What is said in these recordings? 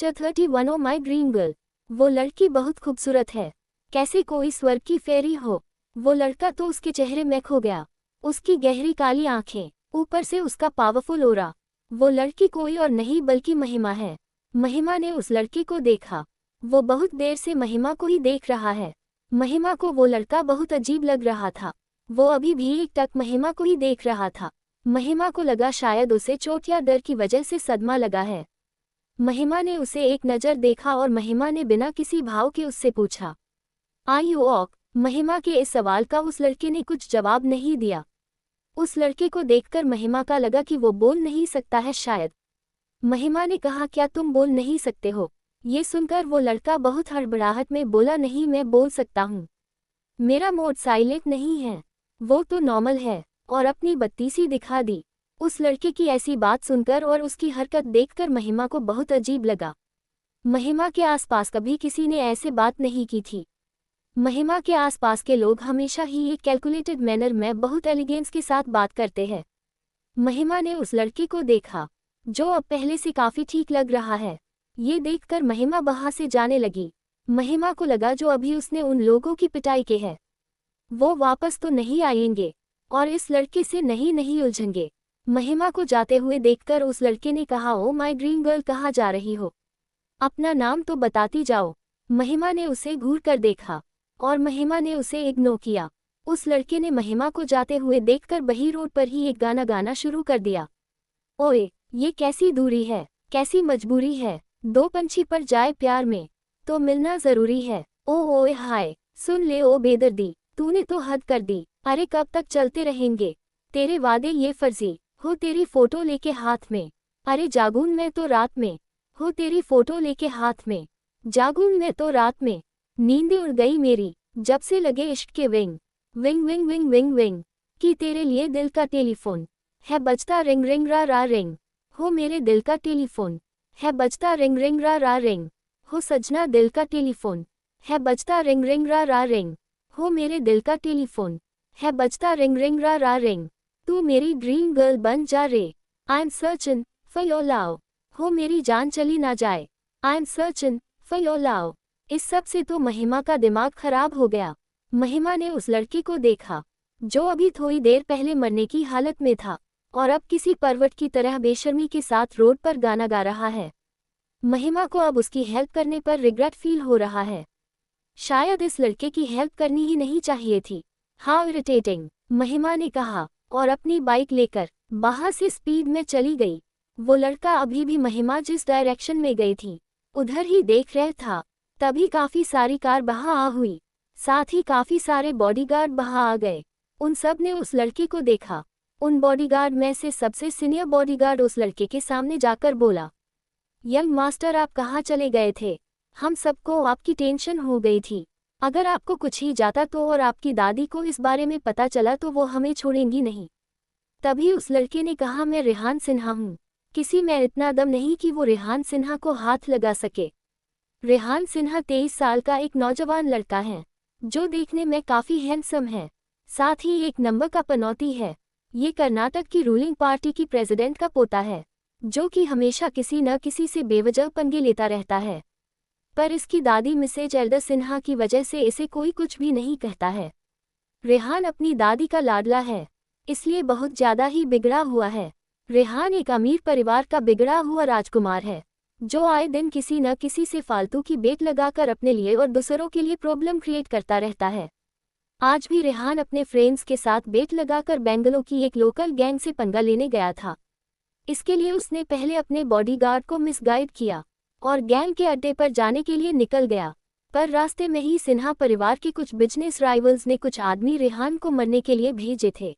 Lecture 31 oh my dream girl. वो लड़की बहुत खूबसूरत है, कैसे कोई स्वर्ग की फेरी हो। वो लड़का तो उसके चेहरे में खो गया, उसकी गहरी काली आंखें, ऊपर से उसका पावरफुल ओरा। वो लड़की कोई और नहीं बल्कि महिमा है। महिमा ने उस लड़के को देखा, वो बहुत देर से महिमा को ही देख रहा है। महिमा को वो लड़का बहुत अजीब लग रहा था, वो अभी भी एकटक महिमा को ही देख रहा था। महिमा को लगा शायद उसे चोट या डर की वजह से सदमा लगा है। महिमा ने उसे एक नज़र देखा और महिमा ने बिना किसी भाव के उससे पूछा, आर यू ऑक? महिमा के इस सवाल का उस लड़के ने कुछ जवाब नहीं दिया। उस लड़के को देखकर महिमा का लगा कि वो बोल नहीं सकता है शायद। महिमा ने कहा, क्या तुम बोल नहीं सकते हो? ये सुनकर वो लड़का बहुत हड़बड़ाहट में बोला, नहीं मैं बोल सकता हूँ, मेरा मोड साइलेंट नहीं है। वो तो नॉर्मल है, और अपनी बत्ती सी दिखा दी। उस लड़के की ऐसी बात सुनकर और उसकी हरकत देखकर महिमा को बहुत अजीब लगा। महिमा के आसपास कभी किसी ने ऐसे बात नहीं की थी। महिमा के आसपास के लोग हमेशा ही एक कैलकुलेटेड मैनर में बहुत एलिगेंस के साथ बात करते हैं। महिमा ने उस लड़के को देखा, जो अब पहले से काफी ठीक लग रहा है। ये देखकर महिमा वहां से जाने लगी। महिमा को लगा जो अभी उसने उन लोगों की पिटाई की है, वो वापस तो नहीं आएंगे और इस लड़के से नहीं उलझेंगे। महिमा को जाते हुए देखकर उस लड़के ने कहा, ओ माय ड्रीम गर्ल, कहाँ जा रही हो? अपना नाम तो बताती जाओ। महिमा ने उसे घूर कर देखा और महिमा ने उसे इग्नोर किया। उस लड़के ने महिमा को जाते हुए देखकर बही रोड पर ही एक गाना गाना शुरू कर दिया। ओए, ये कैसी दूरी है, कैसी मजबूरी है, दो पंछी पर जाए प्यार में तो मिलना जरूरी है। ओ ओए हाय, सुन ले ओ बेदर्दी, तूने तो हद कर दी। अरे कब तक चलते रहेंगे तेरे वादे ये फर्जी, हो तेरी फोटो लेके हाथ में। अरे जागून मैं तो रात में, हो तेरी फोटो लेके हाथ में। जागून मैं तो रात में, नींद उड़ गई मेरी जब से लगे इश्क के wing wing wing wing wing wing. कि तेरे लिए दिल का टेलीफोन है बजता, रिंग रिंग रा रिंग। हो मेरे दिल का टेलीफोन है बजता, रिंग रिंग रा रिंग। हो सजना दिल का टेलीफोन है बजता, रिंग रिंग रा रिंग। हो मेरे दिल का टेलीफोन है बजता, रिंग रिंग रा रिंग। तू मेरी ड्रीम गर्ल बन जा रे, I am searching for your love. हो मेरी जान चली ना जाए, I am searching for your love. इस सब से तो महिमा का दिमाग खराब हो गया। महिमा ने उस लड़के को देखा, जो अभी थोड़ी देर पहले मरने की हालत में था और अब किसी परवट की तरह बेशर्मी के साथ रोड पर गाना गा रहा है। महिमा को अब उसकी हेल्प करने पर रिग्रेट फील हो रहा है। शायद इस लड़के की हेल्प करनी ही नहीं चाहिए थी। हाउ इरिटेटिंग, महिमा ने कहा और अपनी बाइक लेकर बाहर से स्पीड में चली गई। वो लड़का अभी भी महिमा जिस डायरेक्शन में गई थी उधर ही देख रहा था। तभी काफी सारी कार वहां आ हुई, साथ ही काफी सारे बॉडीगार्ड वहां आ गए। उन सब ने उस लड़के को देखा। उन बॉडीगार्ड में से सबसे सीनियर बॉडीगार्ड उस लड़के के सामने जाकर बोला, यंग मास्टर आप कहाँ चले गए थे? हम सबको आपकी टेंशन हो गई थी। अगर आपको कुछ ही जाता तो और आपकी दादी को इस बारे में पता चला तो वो हमें छोड़ेंगी नहीं। तभी उस लड़के ने कहा, मैं रेहान सिन्हा हूँ, किसी में इतना दम नहीं कि वो रेहान सिन्हा को हाथ लगा सके। रेहान सिन्हा 23 साल का एक नौजवान लड़का है, जो देखने में काफी हैंडसम है, साथ ही एक नंबर का पनौती है। ये कर्नाटक की रूलिंग पार्टी की प्रेसिडेंट का पोता है, जो कि हमेशा किसी न किसी से बेवजह पंगे लेता रहता है। पर इसकी दादी मिसेज एल्डर सिन्हा की वजह से इसे कोई कुछ भी नहीं कहता है। रेहान अपनी दादी का लाडला है, इसलिए बहुत ज्यादा ही बिगड़ा हुआ है। रेहान एक अमीर परिवार का बिगड़ा हुआ राजकुमार है, जो आए दिन किसी न किसी से फालतू की बेट लगाकर अपने लिए और दूसरों के लिए प्रॉब्लम क्रिएट करता रहता है। आज भी रेहान अपने फ्रेंड्स के साथ बेट लगाकर बेंगलोर की एक लोकल गैंग से पंगा लेने गया था। इसके लिए उसने पहले अपने बॉडीगार्ड को मिसगाइड किया और गैंग के अड्डे पर जाने के लिए निकल गया। पर रास्ते में ही सिन्हा परिवार के कुछ बिजनेस राइवल्स ने कुछ आदमी रेहान को मरने के लिए भेजे थे,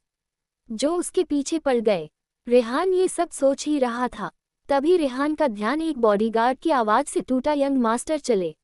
जो उसके पीछे पड़ गए। रेहान ये सब सोच ही रहा था, तभी रेहान का ध्यान एक बॉडीगार्ड की आवाज़ से टूटा, यंग मास्टर चले।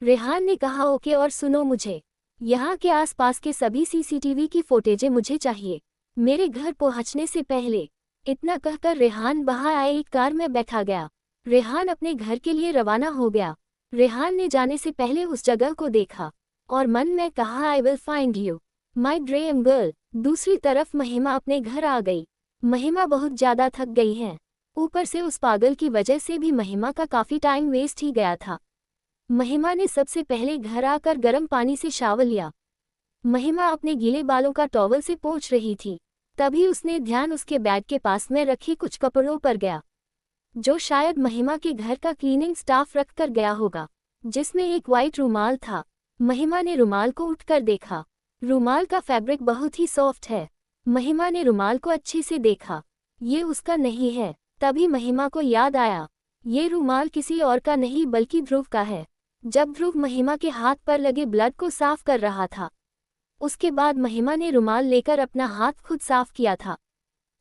रेहान ने कहा, ओके, और सुनो, मुझे यहाँ के आसपास के सभी सीसीटीवी की फुटेजें मुझे चाहिए मेरे घर पहुँचने से पहले। इतना कहकर रेहान वहाँ आए एक कार में बैठा गया। रेहान अपने घर के लिए रवाना हो गया। रेहान ने जाने से पहले उस जगह को देखा और मन में कहा, I will find you my dream girl. दूसरी तरफ महिमा अपने घर आ गई। महिमा बहुत ज्यादा थक गई है, ऊपर से उस पागल की वजह से भी महिमा का काफी टाइम वेस्ट ही गया था। महिमा ने सबसे पहले घर आकर गर्म पानी से शावर लिया। महिमा अपने गीले बालों का टॉवल से पोंछ रही थी। तभी उसने ध्यान उसके बैग के पास में रखी कुछ कपड़ों पर गया, जो शायद महिमा के घर का क्लीनिंग स्टाफ रख कर गया होगा, जिसमें एक वाइट रुमाल था। महिमा ने रुमाल को उठकर देखा। रुमाल का फैब्रिक बहुत ही सॉफ्ट है। महिमा ने रुमाल को अच्छे से देखा। ये उसका नहीं है। तभी महिमा को याद आया, ये रुमाल किसी और का नहीं बल्कि ध्रुव का है। जब ध्रुव महिमा के हाथ पर लगे ब्लड को साफ कर रहा था, उसके बाद महिमा ने रुमाल लेकर अपना हाथ खुद साफ किया था।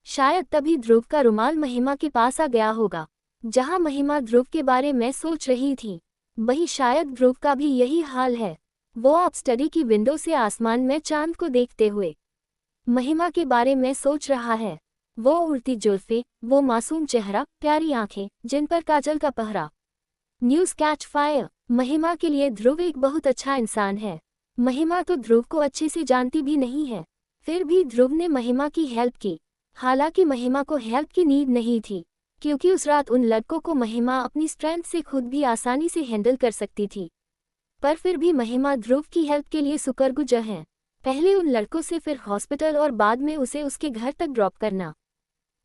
शायद तभी ध्रुव का रुमाल महिमा के पास आ गया होगा। जहां महिमा ध्रुव के बारे में सोच रही थी, वही शायद ध्रुव का भी यही हाल है। वो अब स्टडी की विंडो से आसमान में चांद को देखते हुए महिमा के बारे में सोच रहा है। वो उड़ती जुल्फे, वो मासूम चेहरा, प्यारी आंखें जिन पर काजल का पहरा। News catch fire. महिमा के लिए ध्रुव एक बहुत अच्छा इंसान है। महिमा तो ध्रुव को अच्छे से जानती भी नहीं है, फिर भी ध्रुव ने महिमा की हेल्प की। हालांकि महिमा को हेल्प की नीड नहीं थी, क्योंकि उस रात उन लड़कों को महिमा अपनी स्ट्रेंथ से खुद भी आसानी से हैंडल कर सकती थी। पर फिर भी महिमा ध्रुव की हेल्प के लिए शुक्रगुजार है। पहले उन लड़कों से, फिर हॉस्पिटल और बाद में उसे उसके घर तक ड्रॉप करना।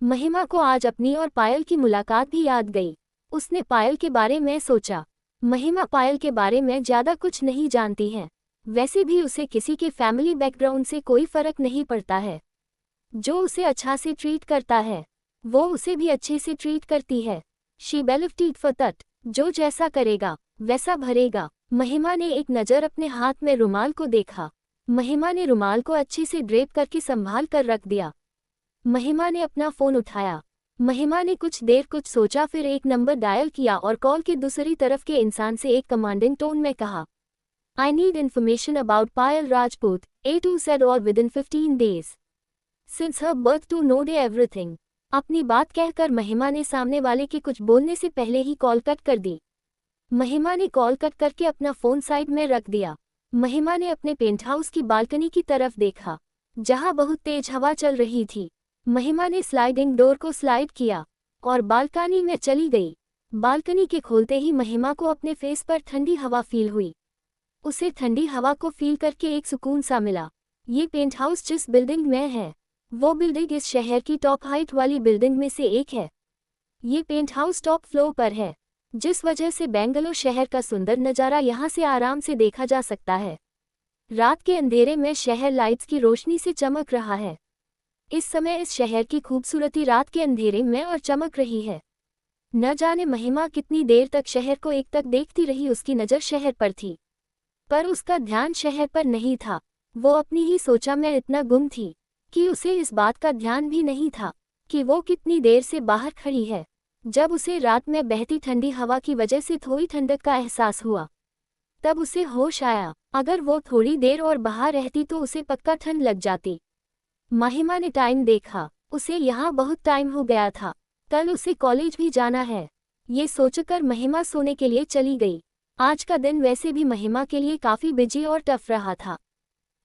महिमा को आज अपनी और पायल की मुलाकात भी याद गई। उसने पायल के बारे में सोचा। महिमा पायल के बारे में ज़्यादा कुछ नहीं जानती है। वैसे भी उसे किसी के फैमिली बैकग्राउंड से कोई फर्क नहीं पड़ता है। जो उसे अच्छा से ट्रीट करता है, वो उसे भी अच्छे से ट्रीट करती है। She believed tit for tat, जो जैसा करेगा वैसा भरेगा। महिमा ने एक नज़र अपने हाथ में रुमाल को देखा। महिमा ने रुमाल को अच्छे से ड्रेप करके संभाल कर रख दिया। महिमा ने अपना फ़ोन उठाया। महिमा ने कुछ देर कुछ सोचा, फिर एक नंबर डायल किया और कॉल के दूसरी तरफ के इंसान से एक कमांडिंग टोन में कहा, I need information about Payal Rajput, A2 said, or within 15 days. Since her birth to know everything. अपनी बात कहकर महिमा ने सामने वाले के कुछ बोलने से पहले ही कॉल कट कर दी। महिमा ने कॉल कट करके अपना फ़ोन साइड में रख दिया। महिमा ने अपने पेंट हाउस की बालकनी की तरफ देखा, जहां बहुत तेज हवा चल रही थी। महिमा ने स्लाइडिंग डोर को स्लाइड किया और बालकनी में चली गई। बालकनी के खोलते ही महिमा को अपने फेस पर ठंडी हवा फील हुई। उसे ठंडी हवा को फील करके एक सुकून सा मिला। ये पेंट हाउस जिस बिल्डिंग में है, वो बिल्डिंग इस शहर की टॉप हाइट वाली बिल्डिंग में से एक है। ये पेंट हाउस टॉप फ्लोर पर है, जिस वजह से बेंगलोर शहर का सुंदर नज़ारा यहाँ से आराम से देखा जा सकता है। रात के अंधेरे में शहर लाइट्स की रोशनी से चमक रहा है। इस समय इस शहर की खूबसूरती रात के अंधेरे में और चमक रही है। न जाने महिमा कितनी देर तक शहर को एकटक देखती रही। उसकी नज़र शहर पर थी, पर उसका ध्यान शहर पर नहीं था। वो अपनी ही सोचा में इतना गुम थी कि उसे इस बात का ध्यान भी नहीं था कि वो कितनी देर से बाहर खड़ी है। जब उसे रात में बहती ठंडी हवा की वजह से थोड़ी ठंडक का एहसास हुआ, तब उसे होश आया। अगर वो थोड़ी देर और बाहर रहती तो उसे पक्का ठंड लग जाती। महिमा ने टाइम देखा। उसे यहाँ बहुत टाइम हो गया था। कल उसे कॉलेज भी जाना है। ये सोचकर महिमा सोने के लिए चली गई। आज का दिन वैसे भी महिमा के लिए काफ़ी बिजी और टफ रहा था,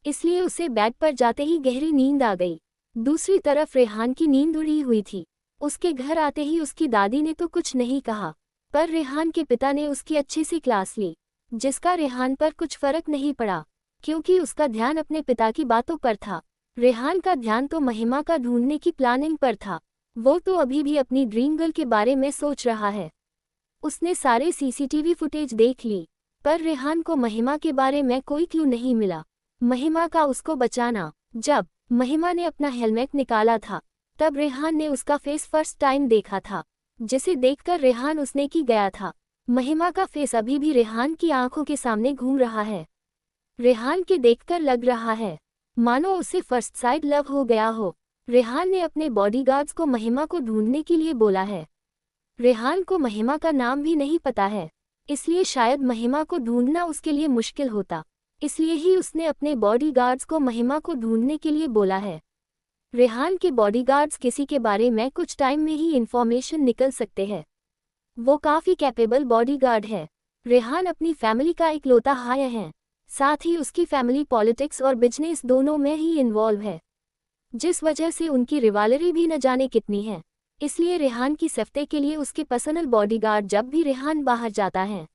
इसलिए उसे बेड पर जाते ही गहरी नींद आ गई। दूसरी तरफ रेहान की नींद उड़ी हुई थी। उसके घर आते ही उसकी दादी ने तो कुछ नहीं कहा, पर रेहान के पिता ने उसकी अच्छी सी क्लास ली, जिसका रेहान पर कुछ फर्क नहीं पड़ा, क्योंकि उसका ध्यान अपने पिता की बातों पर था। रेहान का ध्यान तो महिमा का ढूंढने की प्लानिंग पर था। वो तो अभी भी अपनी ड्रीम गर्ल के बारे में सोच रहा है। उसने सारे सीसीटीवी फुटेज देख ली, पर रेहान को महिमा के बारे में कोई क्लू नहीं मिला। महिमा का उसको बचाना। जब महिमा ने अपना हेलमेट निकाला था, तब रेहान ने उसका फेस फर्स्ट टाइम देखा था, जिसे देखकर रेहान उसने की गया था। महिमा का फेस अभी भी रेहान की आंखों के सामने घूम रहा है। रेहान के देखकर लग रहा है मानो उसे फर्स्ट साइड लव हो गया हो। रेहान ने अपने बॉडीगार्ड्स को महिमा को ढूंढने के लिए बोला है। रेहान को महिमा का नाम भी नहीं पता है, इसलिए शायद महिमा को ढूंढना उसके लिए मुश्किल होता। इसलिए ही उसने अपने बॉडीगार्ड्स को महिमा को ढूंढने के लिए बोला है। रेहान के बॉडीगार्ड्स किसी के बारे में कुछ टाइम में ही इंफॉर्मेशन निकल सकते हैं। वो काफ़ी कैपेबल बॉडीगार्ड है। रेहान अपनी फैमिली का इकलौता हायर है, साथ ही उसकी फैमिली पॉलिटिक्स और बिजनेस दोनों में ही इन्वॉल्व है, जिस वजह से उनकी रिवालरी भी न जाने कितनी है। इसलिए रेहान की सेफ्टी के लिए उसके पर्सनल बॉडीगार्ड जब भी रेहान बाहर जाता है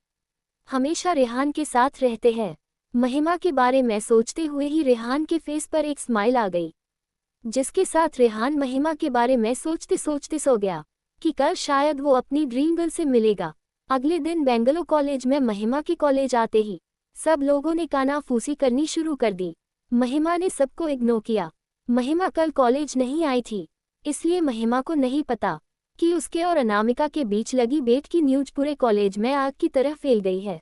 हमेशा रेहान के साथ रहते हैं। महिमा के बारे में सोचते हुए ही रेहान के फेस पर एक स्माइल आ गई, जिसके साथ रेहान महिमा के बारे में सोचते सोचते सो गया कि कल शायद वो अपनी ड्रीम गर्ल से मिलेगा। अगले दिन बेंगलो कॉलेज में महिमा के कॉलेज आते ही सब लोगों ने कानाफूसी करनी शुरू कर दी। महिमा ने सबको इग्नोर किया। महिमा कल कॉलेज नहीं आई थी, इसलिए महिमा को नहीं पता कि उसके और अनामिका के बीच लगी बेट की न्यूज पूरे कॉलेज में आग की तरह फैल गई है।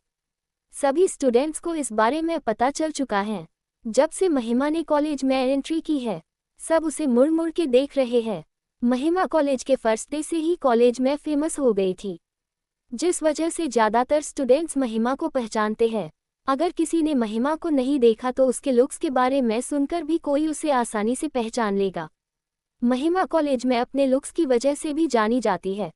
सभी स्टूडेंट्स को इस बारे में पता चल चुका है। जब से महिमा ने कॉलेज में एंट्री की है सब उसे मुड़ मुड़ के देख रहे हैं। महिमा कॉलेज के फर्स्ट डे से ही कॉलेज में फेमस हो गई थी, जिस वजह से ज़्यादातर स्टूडेंट्स महिमा को पहचानते हैं। अगर किसी ने महिमा को नहीं देखा तो उसके लुक्स के बारे में सुनकर भी कोई उसे आसानी से पहचान लेगा। महिमा कॉलेज में अपने लुक्स की वजह से भी जानी जाती है,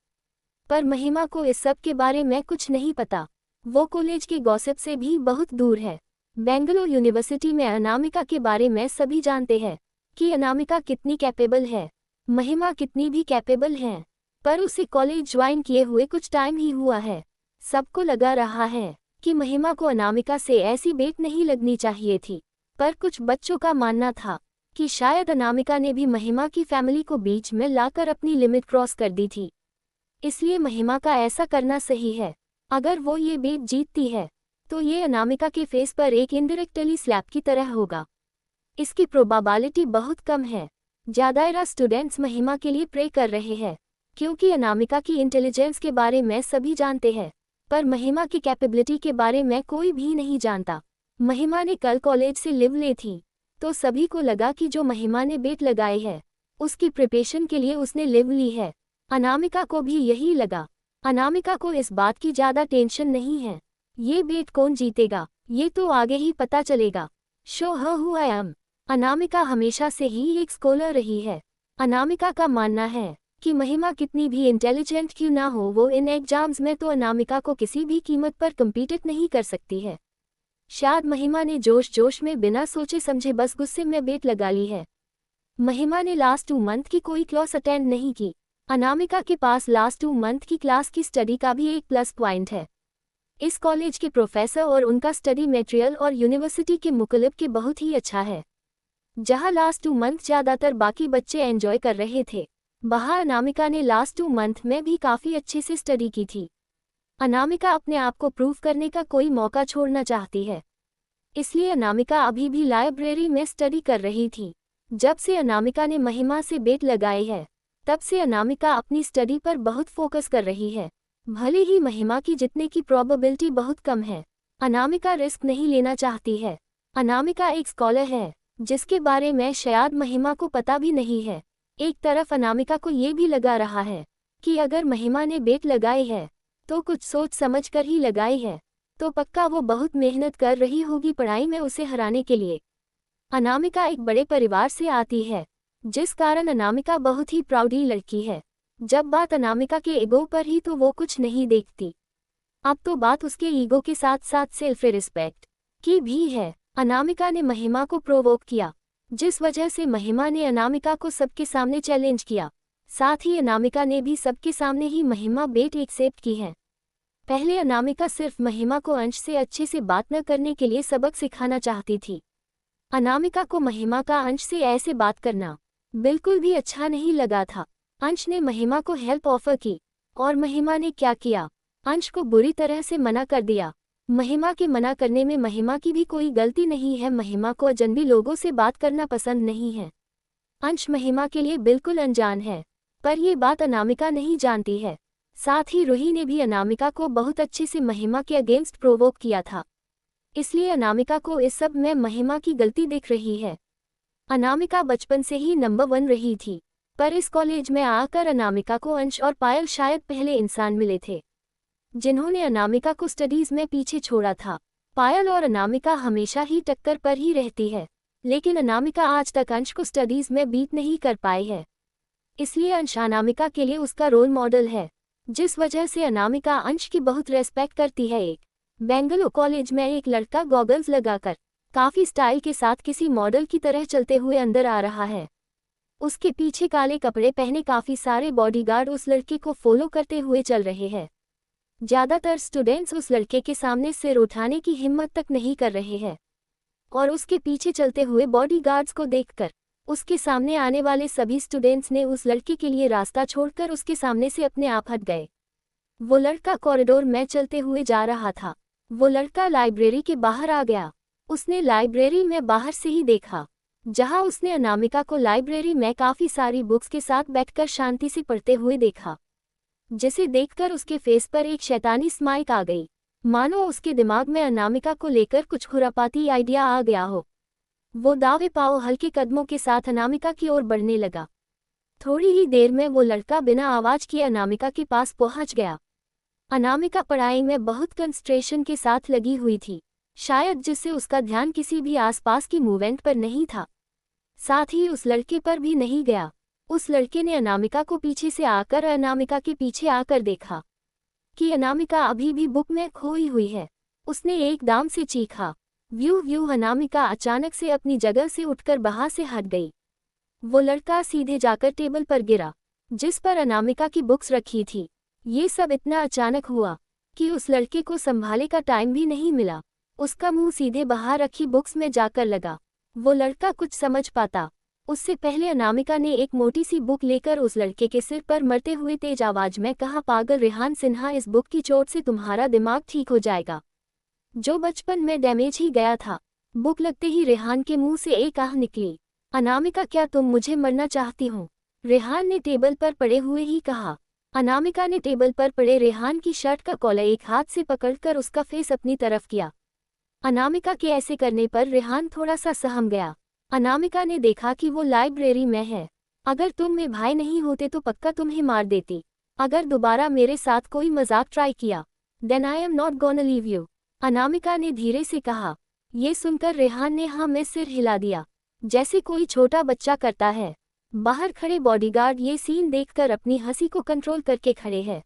पर महिमा को इस सब के बारे में कुछ नहीं पता। वो कॉलेज के गॉसिप से भी बहुत दूर है। बेंगलो यूनिवर्सिटी में अनामिका के बारे में सभी जानते हैं कि अनामिका कितनी कैपेबल है, महिमा कितनी भी कैपेबल है, पर उसे कॉलेज ज्वाइन किए हुए कुछ टाइम ही हुआ है। सबको लगा रहा है कि महिमा को अनामिका से ऐसी बेट नहीं लगनी चाहिए थी, पर कुछ बच्चों का मानना था कि शायद अनामिका ने भी महिमा की फैमिली को बीच में लाकर अपनी लिमिट क्रॉस कर दी थी, इसलिए महिमा का ऐसा करना सही है। अगर वो ये बेट जीतती है तो ये अनामिका के फेस पर एक इनडायरेक्टली स्लैप की तरह होगा। इसकी प्रोबेबिलिटी बहुत कम है। ज़्यादातर स्टूडेंट्स महिमा के लिए प्रे कर रहे हैं, क्योंकि अनामिका की इंटेलिजेंस के बारे में सभी जानते हैं, पर महिमा की कैपेबिलिटी के बारे में कोई भी नहीं जानता। महिमा ने कल कॉलेज से लिव ली थी, तो सभी को लगा कि जो महिमा ने बेट लगाई है उसकी प्रिपरेशन के लिए उसने लिव ली है। अनामिका को भी यही लगा। अनामिका को इस बात की ज़्यादा टेंशन नहीं है, ये बेट कौन जीतेगा ये तो आगे ही पता चलेगा। Show who I am. Anamika हमेशा से ही एक स्कॉलर रही है। अनामिका का मानना है कि महिमा कितनी भी इंटेलिजेंट क्यों ना हो, वो इन एग्जाम्स में तो अनामिका को किसी भी कीमत पर कम्पीट नहीं कर सकती है। शायद महिमा ने जोश जोश में बिना सोचे समझे बस गुस्से में बेट लगा ली है। महिमा ने लास्ट 2 मंथ की कोई क्लास अटेंड नहीं की। अनामिका के पास लास्ट 2 मंथ की क्लास की स्टडी का भी एक प्लस पॉइंट है। इस कॉलेज के प्रोफेसर और उनका स्टडी मटेरियल और यूनिवर्सिटी के मुकाबले के बहुत ही अच्छा है। जहां लास्ट 2 मंथ ज़्यादातर बाकी बच्चे एंजॉय कर रहे थे, वहां अनामिका ने लास्ट 2 मंथ में भी काफ़ी अच्छे से स्टडी की थी। अनामिका अपने आप को प्रूव करने का कोई मौका छोड़ना चाहती है, इसलिए अनामिका अभी भी लाइब्रेरी में स्टडी कर रही थी। जब से अनामिका ने महिमा से बेट लगाई है तब से अनामिका अपनी स्टडी पर बहुत फोकस कर रही है। भले ही महिमा की जीतने की प्रोबेबिलिटी बहुत कम है, अनामिका रिस्क नहीं लेना चाहती है। अनामिका एक स्कॉलर है जिसके बारे में शायद महिमा को पता भी नहीं है। एक तरफ अनामिका को ये भी लगा रहा है कि अगर महिमा ने बेट लगाई है तो कुछ सोच समझ कर ही लगाई है, तो पक्का वो बहुत मेहनत कर रही होगी पढ़ाई में उसे हराने के लिए। अनामिका एक बड़े परिवार से आती है, जिस कारण अनामिका बहुत ही प्राउडी लड़की है। जब बात अनामिका के ईगो पर ही तो वो कुछ नहीं देखती, अब तो बात उसके ईगो के साथ साथ सेल्फ रिस्पेक्ट की भी है। अनामिका ने महिमा को प्रोवोक किया, जिस वजह से महिमा ने अनामिका को सबके सामने चैलेंज किया। साथ ही अनामिका ने भी सबके सामने ही महिमा बेट एक्सेप्ट की है। पहले अनामिका सिर्फ महिमा को अंश से अच्छे से बात न करने के लिए सबक सिखाना चाहती थी। अनामिका को महिमा का अंश से ऐसे बात करना बिल्कुल भी अच्छा नहीं लगा था। अंश ने महिमा को हेल्प ऑफर की और महिमा ने क्या किया, अंश को बुरी तरह से मना कर दिया। महिमा के मना करने में महिमा की भी कोई गलती नहीं है। महिमा को अजनबी लोगों से बात करना पसंद नहीं है। अंश महिमा के लिए बिल्कुल अनजान है, पर ये बात अनामिका नहीं जानती है। साथ ही रूही ने भी अनामिका को बहुत अच्छे से महिमा के अगेंस्ट प्रोवोक किया था, इसलिए अनामिका को इस सब में महिमा की गलती दिख रही है। अनामिका बचपन से ही नंबर 1 रही थी, पर इस कॉलेज में आकर अनामिका को अंश और पायल शायद पहले इंसान मिले थे जिन्होंने अनामिका को स्टडीज में पीछे छोड़ा था। पायल और अनामिका हमेशा ही टक्कर पर ही रहती है, लेकिन अनामिका आज तक अंश को स्टडीज में बीट नहीं कर पाई है, इसलिए अंश अनामिका के लिए उसका रोल मॉडल है, जिस वजह से अनामिका अंश की बहुत रेस्पेक्ट करती है। एक बेंगलो कॉलेज में एक लड़का गॉगल्स लगाकर काफ़ी स्टाइल के साथ किसी मॉडल की तरह चलते हुए अंदर आ रहा है। उसके पीछे काले कपड़े पहने काफी सारे बॉडीगार्ड उस लड़के को फॉलो करते हुए चल रहे हैं। ज्यादातर स्टूडेंट्स उस लड़के के सामने सिर उठाने की हिम्मत तक नहीं कर रहे हैं और उसके पीछे चलते हुए बॉडीगार्ड्स को देखकर उसके सामने आने वाले सभी स्टूडेंट्स ने उस लड़के के लिए रास्ता छोड़कर उसके सामने से अपने आप हट गए। वो लड़का कॉरिडोर में चलते हुए जा रहा था। वो लड़का लाइब्रेरी के बाहर आ गया। उसने लाइब्रेरी में बाहर से ही देखा, जहां उसने अनामिका को लाइब्रेरी में काफी सारी बुक्स के साथ बैठकर शांति से पढ़ते हुए देखा, जिसे देखकर उसके फेस पर एक शैतानी स्माइल आ गई, मानो उसके दिमाग में अनामिका को लेकर कुछ खुरापाती आइडिया आ गया हो। वो दावे पाओ हल्के कदमों के साथ अनामिका की ओर बढ़ने लगा। थोड़ी ही देर में वो लड़का बिना आवाज किए अनामिका के पास पहुंच गया। अनामिका पढ़ाई में बहुत कंसंट्रेशन के साथ लगी हुई थी, शायद जिससे उसका ध्यान किसी भी आसपास की मूवमेंट पर नहीं था, साथ ही उस लड़के पर भी नहीं गया। उस लड़के ने अनामिका को पीछे से आकर अनामिका के पीछे आकर देखा कि अनामिका अभी भी बुक में खोई हुई है। उसने एकदम से चीखा, व्यू व्यू। अनामिका अचानक से अपनी जगह से उठकर बाहर से हट गई। वो लड़का सीधे जाकर टेबल पर गिरा, जिस पर अनामिका की बुक्स रखी थी। ये सब इतना अचानक हुआ कि उस लड़के को संभाले का टाइम भी नहीं मिला। उसका मुंह सीधे बाहर रखी बुक्स में जाकर लगा। वो लड़का कुछ समझ पाता उससे पहले अनामिका ने एक मोटी सी बुक लेकर उस लड़के के सिर पर मरते हुए तेज आवाज में कहा, पागल रेहान सिन्हा, इस बुक की चोट से तुम्हारा दिमाग ठीक हो जाएगा, जो बचपन में डैमेज ही गया था। बुक लगते ही रेहान के मुंह से एक आह निकली, अनामिका, क्या तुम मुझे मरना चाहती हो? रेहान ने टेबल पर पड़े हुए ही कहा। अनामिका ने टेबल पर पड़े रेहान की शर्ट का कॉलर एक हाथ से पकड़कर उसका फेस अपनी तरफ किया। अनामिका के ऐसे करने पर रेहान थोड़ा सा सहम गया। अनामिका ने देखा कि वो लाइब्रेरी में है। अगर तुम मेरे भाई नहीं होते तो पक्का तुम्हें मार देती। अगर दोबारा मेरे साथ कोई मजाक ट्राई किया, then I am not gonna leave you, Anamika ने धीरे से कहा। ये सुनकर रेहान ने हाँ में सिर हिला दिया, जैसे कोई छोटा बच्चा करता है। बाहर खड़े बॉडीगार्ड ये सीन देखकर अपनी हंसी को कंट्रोल करके खड़े हैं।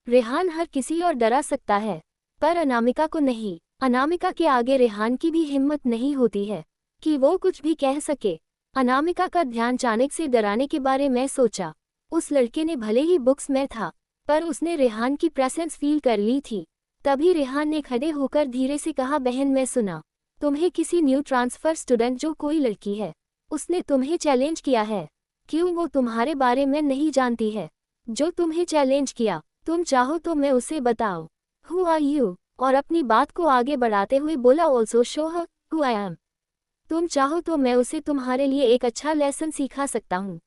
रेहान हर किसी और डरा सकता है, पर अनामिका को नहीं। अनामिका के आगे रेहान की भी हिम्मत नहीं होती है कि वो कुछ भी कह सके। अनामिका का ध्यान अचानक से डराने के बारे में सोचा। उस लड़के ने भले ही बुक्स में था, पर उसने रेहान की प्रेजेंस फील कर ली थी। तभी रेहान ने खड़े होकर धीरे से कहा, बहन, मैं सुना तुम्हें किसी न्यू ट्रांसफर स्टूडेंट जो कोई लड़की है, उसने तुम्हें चैलेंज किया है। क्यों? वो तुम्हारे बारे में नहीं जानती है जो तुम्हें चैलेंज किया। तुम चाहो तो मैं उसे बताओ हु आर यू, और अपनी बात को आगे बढ़ाते हुए बोला, also show her who I am. तुम चाहो तो मैं उसे तुम्हारे लिए एक अच्छा लेसन सिखा सकता हूँ,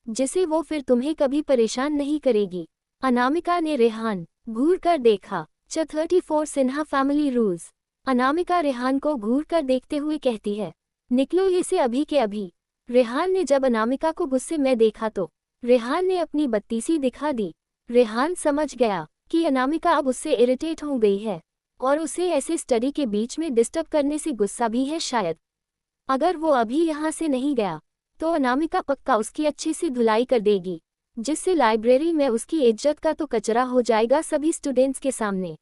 जिसे वो फिर तुम्हें कभी परेशान नहीं करेगी। अनामिका ने रेहान घूर कर देखा। 34 सिन्हा फैमिली रूल्स। अनामिका रेहान को घूर कर देखते हुए कहती है, निकलो इसे अभी के अभी। रेहान ने जब अनामिका को गुस्से में देखा तो रेहान ने अपनी बत्तीसी दिखा दी। रेहान समझ गया कि अनामिका अब उससे इरिटेट हो गई है और उसे ऐसे स्टडी के बीच में डिस्टर्ब करने से गुस्सा भी है शायद। अगर वो अभी यहाँ से नहीं गया तो अनामिका पक्का उसकी अच्छी सी धुलाई कर देगी, जिससे लाइब्रेरी में उसकी इज्जत का तो कचरा हो जाएगा सभी स्टूडेंट्स के सामने।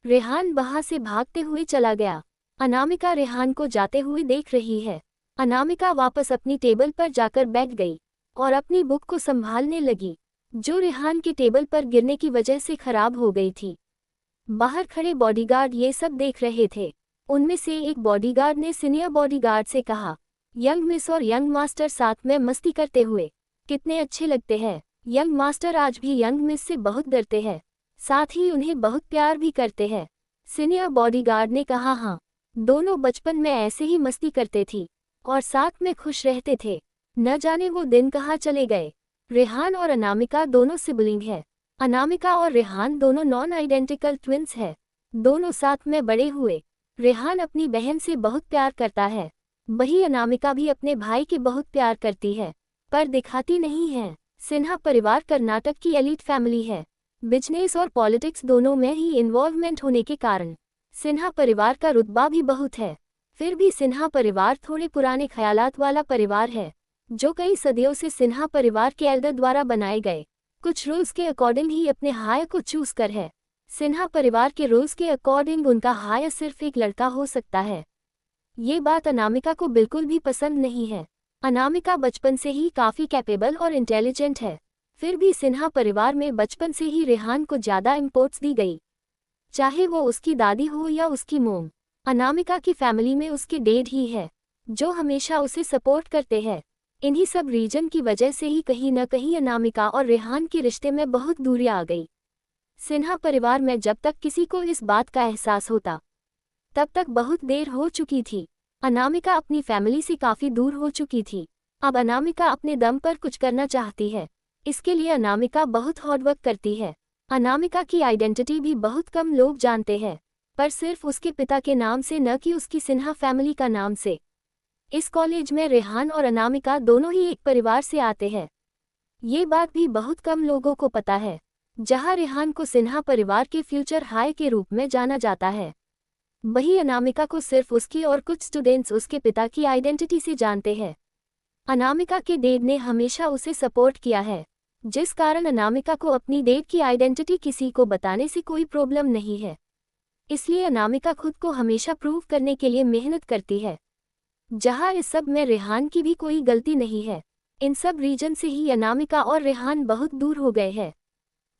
रेहान वहां से भागते हुए चला गया। अनामिका रेहान को जाते हुए देख रही है। अनामिका वापस अपनी टेबल पर जाकर बैठ गई और अपनी बुक को संभालने लगी, जो रेहान के टेबल पर गिरने की वजह से खराब हो गई थी। बाहर खड़े बॉडीगार्ड ये सब देख रहे थे। उनमें से एक बॉडीगार्ड ने सीनियर बॉडीगार्ड से कहा, यंग मिस और यंग मास्टर साथ में मस्ती करते हुए कितने अच्छे लगते हैं। यंग मास्टर आज भी यंग मिस से बहुत डरते हैं, साथ ही उन्हें बहुत प्यार भी करते हैं। सीनियर बॉडीगार्ड ने कहा, हाँ, दोनों बचपन में ऐसे ही मस्ती करते थी और साथ में खुश रहते थे। न जाने वो दिन कहाँ चले गए। रेहान और अनामिका दोनों सिबलिंग है। अनामिका और रेहान दोनों नॉन आइडेंटिकल ट्विंस है। दोनों साथ में बड़े हुए। रेहान अपनी बहन से बहुत प्यार करता है, वही अनामिका भी अपने भाई के बहुत प्यार करती है, पर दिखाती नहीं है। सिन्हा परिवार कर्नाटक की एलीट फैमिली है। बिजनेस और पॉलिटिक्स दोनों में ही इन्वॉल्वमेंट होने के कारण सिन्हा परिवार का रुतबा भी बहुत है। फिर भी सिन्हा परिवार थोड़े पुराने ख्यालात वाला परिवार है, जो कई सदियों से सिन्हा परिवार के एल्डर द्वारा बनाए गए कुछ रूल्स के अकॉर्डिंग ही अपने हायर को चूज कर है। सिन्हा परिवार के रूल्स के अकॉर्डिंग उनका हायर सिर्फ एक लड़का हो सकता है। ये बात अनामिका को बिल्कुल भी पसंद नहीं है। अनामिका बचपन से ही काफ़ी कैपेबल और इंटेलिजेंट है, फिर भी सिन्हा परिवार में बचपन से ही रेहान को ज़्यादा इम्पोर्टेंस दी गई। चाहे वो उसकी दादी हो या उसकी मोम, अनामिका की फैमिली में उसके डैड ही है जो हमेशा उसे सपोर्ट करते हैं। इन्हीं सब रीजन की वजह से ही कहीं न कहीं अनामिका और रेहान के रिश्ते में बहुत दूरी आ गई। सिन्हा परिवार में जब तक किसी को इस बात का एहसास होता तब तक बहुत देर हो चुकी थी। अनामिका अपनी फैमिली से काफ़ी दूर हो चुकी थी। अब अनामिका अपने दम पर कुछ करना चाहती है। इसके लिए अनामिका बहुत हार्डवर्क करती है। अनामिका की आइडेंटिटी भी बहुत कम लोग जानते हैं, पर सिर्फ उसके पिता के नाम से, न कि उसकी सिन्हा फैमिली का नाम से। इस कॉलेज में रेहान और अनामिका दोनों ही एक परिवार से आते हैं। ये बात भी बहुत कम लोगों को पता है। जहां रेहान को सिन्हा परिवार के फ्यूचर हाई के रूप में जाना जाता है, वही अनामिका को सिर्फ उसकी और कुछ स्टूडेंट्स उसके पिता की आइडेंटिटी से जानते हैं। अनामिका के डैड ने हमेशा उसे सपोर्ट किया है, जिस कारण अनामिका को अपनी डैड की आइडेंटिटी किसी को बताने से कोई प्रॉब्लम नहीं है। इसलिए अनामिका खुद को हमेशा प्रूव करने के लिए मेहनत करती है। जहां इस सब में रेहान की भी कोई गलती नहीं है। इन सब रीजन से ही अनामिका और रेहान बहुत दूर हो गए हैं।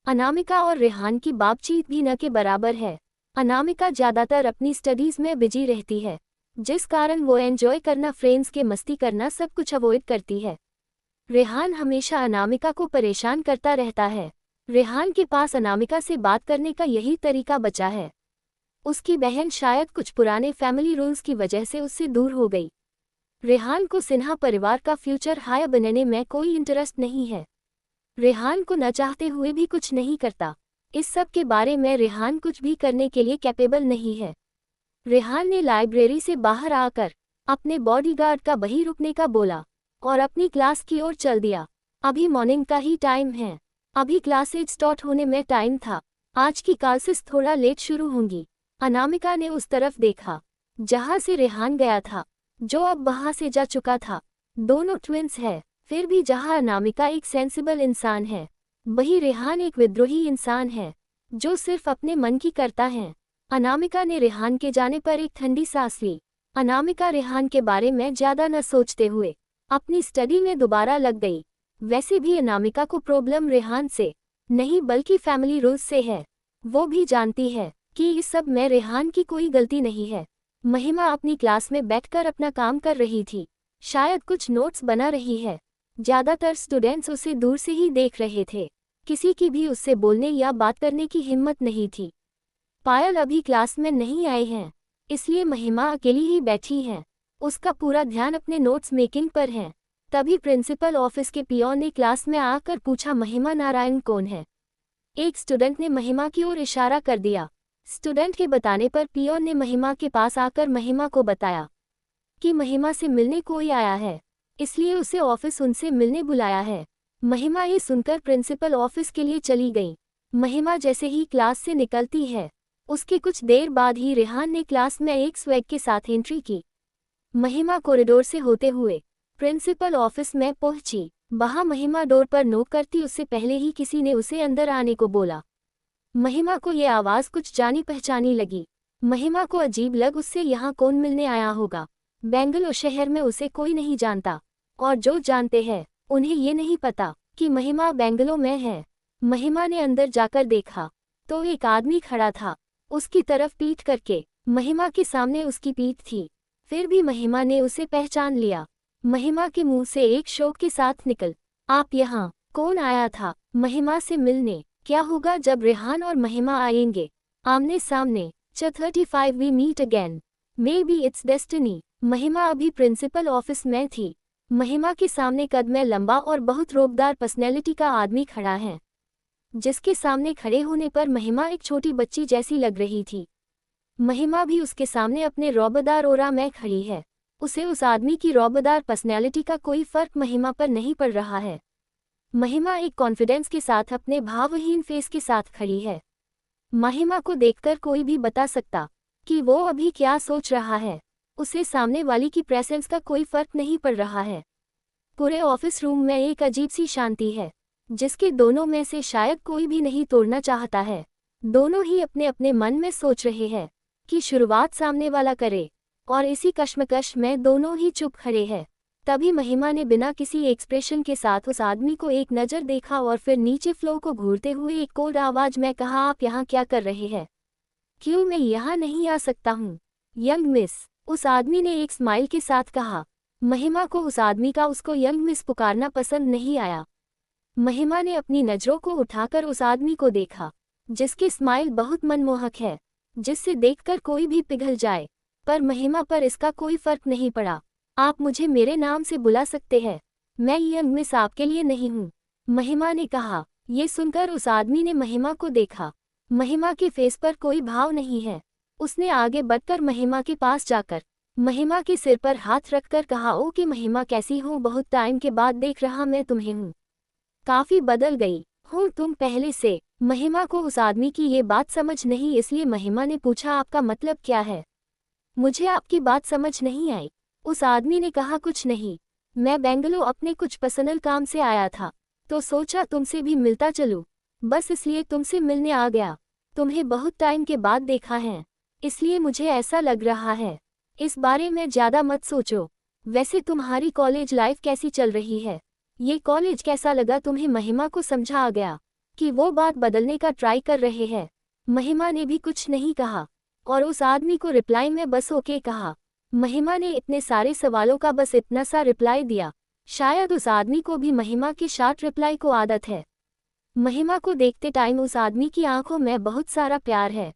अनामिका और रेहान की बातचीत भी न के बराबर है। अनामिका ज़्यादातर अपनी स्टडीज़ में बिजी रहती है, जिस कारण वो एंजॉय करना, फ्रेंड्स के मस्ती करना, सब कुछ अवॉइड करती है। रेहान हमेशा अनामिका को परेशान करता रहता है। रेहान के पास अनामिका से बात करने का यही तरीका बचा है। उसकी बहन शायद कुछ पुराने फैमिली रूल्स की वजह से उससे दूर हो गई। रेहान को सिन्हा परिवार का फ्यूचर हायर बनने में कोई इंटरेस्ट नहीं है। रेहान को न चाहते हुए भी कुछ नहीं करता। इस सब के बारे में रेहान कुछ भी करने के लिए कैपेबल नहीं है। रेहान ने लाइब्रेरी से बाहर आकर अपने बॉडीगार्ड का वहीं रुकने का बोला और अपनी क्लास की ओर चल दिया। अभी मॉर्निंग का ही टाइम है। अभी क्लासेज स्टार्ट होने में टाइम था। आज की क्लासेस थोड़ा लेट शुरू होंगी। अनामिका ने उस तरफ देखा जहां से रेहान गया था, जो अब वहां से जा चुका था। दोनों ट्विंस है, फिर भी जहां अनामिका एक सेंसिबल इंसान है, वही रेहान एक विद्रोही इंसान है जो सिर्फ अपने मन की करता है। अनामिका ने रेहान के जाने पर एक ठंडी सांस ली। अनामिका रेहान के बारे में ज़्यादा न सोचते हुए अपनी स्टडी में दोबारा लग गई। वैसे भी अनामिका को प्रॉब्लम रेहान से नहीं बल्कि फैमिली रूल्स से है। वो भी जानती है कि इस सब में रेहान की कोई गलती नहीं है। महिमा अपनी क्लास में बैठकर अपना काम कर रही थी, शायद कुछ नोट्स बना रही है। ज़्यादातर स्टूडेंट्स उसे दूर से ही देख रहे थे। किसी की भी उससे बोलने या बात करने की हिम्मत नहीं थी। पायल अभी क्लास में नहीं आए हैं, इसलिए महिमा अकेली ही बैठी है। उसका पूरा ध्यान अपने नोट्स मेकिंग पर है। तभी प्रिंसिपल ऑफिस के पियोन ने क्लास में आकर पूछा, महिमा नारायण कौन है? एक स्टूडेंट ने महिमा की ओर इशारा कर दिया। स्टूडेंट के बताने पर पियोन ने महिमा के पास आकर महिमा को बताया कि महिमा से मिलने कोई आया है, इसलिए उसे ऑफिस उनसे मिलने बुलाया है। महिमा ये सुनकर प्रिंसिपल ऑफिस के लिए चली गई। महिमा जैसे ही क्लास से निकलती है, उसके कुछ देर बाद ही रेहान ने क्लास में एक स्वैग के साथ एंट्री की। महिमा कॉरिडोर से होते हुए प्रिंसिपल ऑफिस में पहुंची। वहां महिमा डोर पर नॉक करती उससे पहले ही किसी ने उसे अंदर आने को बोला। महिमा को ये आवाज़ कुछ जानी पहचानी लगी। महिमा को अजीब लग उससे यहाँ कौन मिलने आया होगा। बेंगलुरु शहर में उसे कोई नहीं जानता, और जो जानते हैं उन्हें ये नहीं पता कि महिमा बेंगलुरु में है। महिमा ने अंदर जाकर देखा तो एक आदमी खड़ा था, उसकी तरफ पीठ करके। महिमा के सामने उसकी पीठ थी, फिर भी महिमा ने उसे पहचान लिया। महिमा के मुंह से एक शौक के साथ निकल, आप यहाँ? कौन आया था महिमा से मिलने? क्या होगा जब रेहान और महिमा आएंगे आमने सामने? 35 we meet again, maybe it's destiny. Mahima अभी प्रिंसिपल ऑफिस में थी। महिमा के सामने कद में लंबा और बहुत रोबदार पर्सनैलिटी का आदमी खड़ा है, जिसके सामने खड़े होने पर महिमा एक छोटी बच्ची जैसी लग रही थी। महिमा भी उसके सामने अपने रौबदार ओरा में खड़ी है। उसे उस आदमी की रौबदार पर्सनैलिटी का कोई फर्क महिमा पर नहीं पड़ रहा है। महिमा एक कॉन्फिडेंस के साथ अपने भावहीन फेस के साथ खड़ी है। महिमा को देखकर कोई भी बता सकता कि वो अभी क्या सोच रहा है। उसे सामने वाली की प्रेजेंस का कोई फर्क नहीं पड़ रहा है। पूरे ऑफिस रूम में एक अजीब सी शांति है, जिसके दोनों में से शायद कोई भी नहीं तोड़ना चाहता है। दोनों ही अपने अपने मन में सोच रहे हैं कि शुरुआत सामने वाला करे, और इसी कश्मकश में दोनों ही चुप खड़े हैं। तभी महिमा ने बिना किसी एक्सप्रेशन के साथ उस आदमी को एक नज़र देखा और फिर नीचे फ्लो को घूरते हुए एक कोल्ड आवाज़ में कहा, आप यहाँ क्या कर रहे हैं? क्यों मैं यहाँ नहीं आ सकता हूँ? यंग मिस, उस आदमी ने एक स्माइल के साथ कहा। महिमा को उस आदमी का उसको यंग मिस पुकारना पसंद नहीं आया। महिमा ने अपनी नज़रों को उठाकर उस आदमी को देखा, जिसकी स्माइल बहुत मनमोहक है, जिससे देखकर कोई भी पिघल जाए, पर महिमा पर इसका कोई फर्क नहीं पड़ा। आप मुझे मेरे नाम से बुला सकते हैं, मैं यंग मिस आपके लिए नहीं हूँ, महिमा ने कहा। ये सुनकर उस आदमी ने महिमा को देखा। महिमा के फेस पर कोई भाव नहीं है। उसने आगे बढ़कर महिमा के पास जाकर महिमा के सिर पर हाथ रखकर कहा, ओ कि महिमा कैसी हो, बहुत टाइम के बाद देख रहा मैं तुम्हें हूँ, काफी बदल गई हो तुम पहले से। महिमा को उस आदमी की ये बात समझ नहीं, इसलिए महिमा ने पूछा, आपका मतलब क्या है? मुझे आपकी बात समझ नहीं आई। उस आदमी ने कहा, कुछ नहीं, मैं बेंगलुरु अपने कुछ पर्सनल काम से आया था, तो सोचा तुमसे भी मिलता चलूं, बस इसलिए तुमसे मिलने आ गया। तुम्हें बहुत टाइम के बाद देखा है, इसलिए मुझे ऐसा लग रहा है। इस बारे में ज़्यादा मत सोचो। वैसे तुम्हारी कॉलेज लाइफ कैसी चल रही है? ये कॉलेज कैसा लगा तुम्हें? महिमा को समझा आ गया कि वो बात बदलने का ट्राई कर रहे हैं। महिमा ने भी कुछ नहीं कहा और उस आदमी को रिप्लाई में बस ओके कहा। महिमा ने इतने सारे सवालों का बस इतना सा रिप्लाई दिया। शायद उस आदमी को भी महिमा के शार्ट रिप्लाई को आदत है। महिमा को देखते टाइम उस आदमी की आंखों में बहुत सारा प्यार है।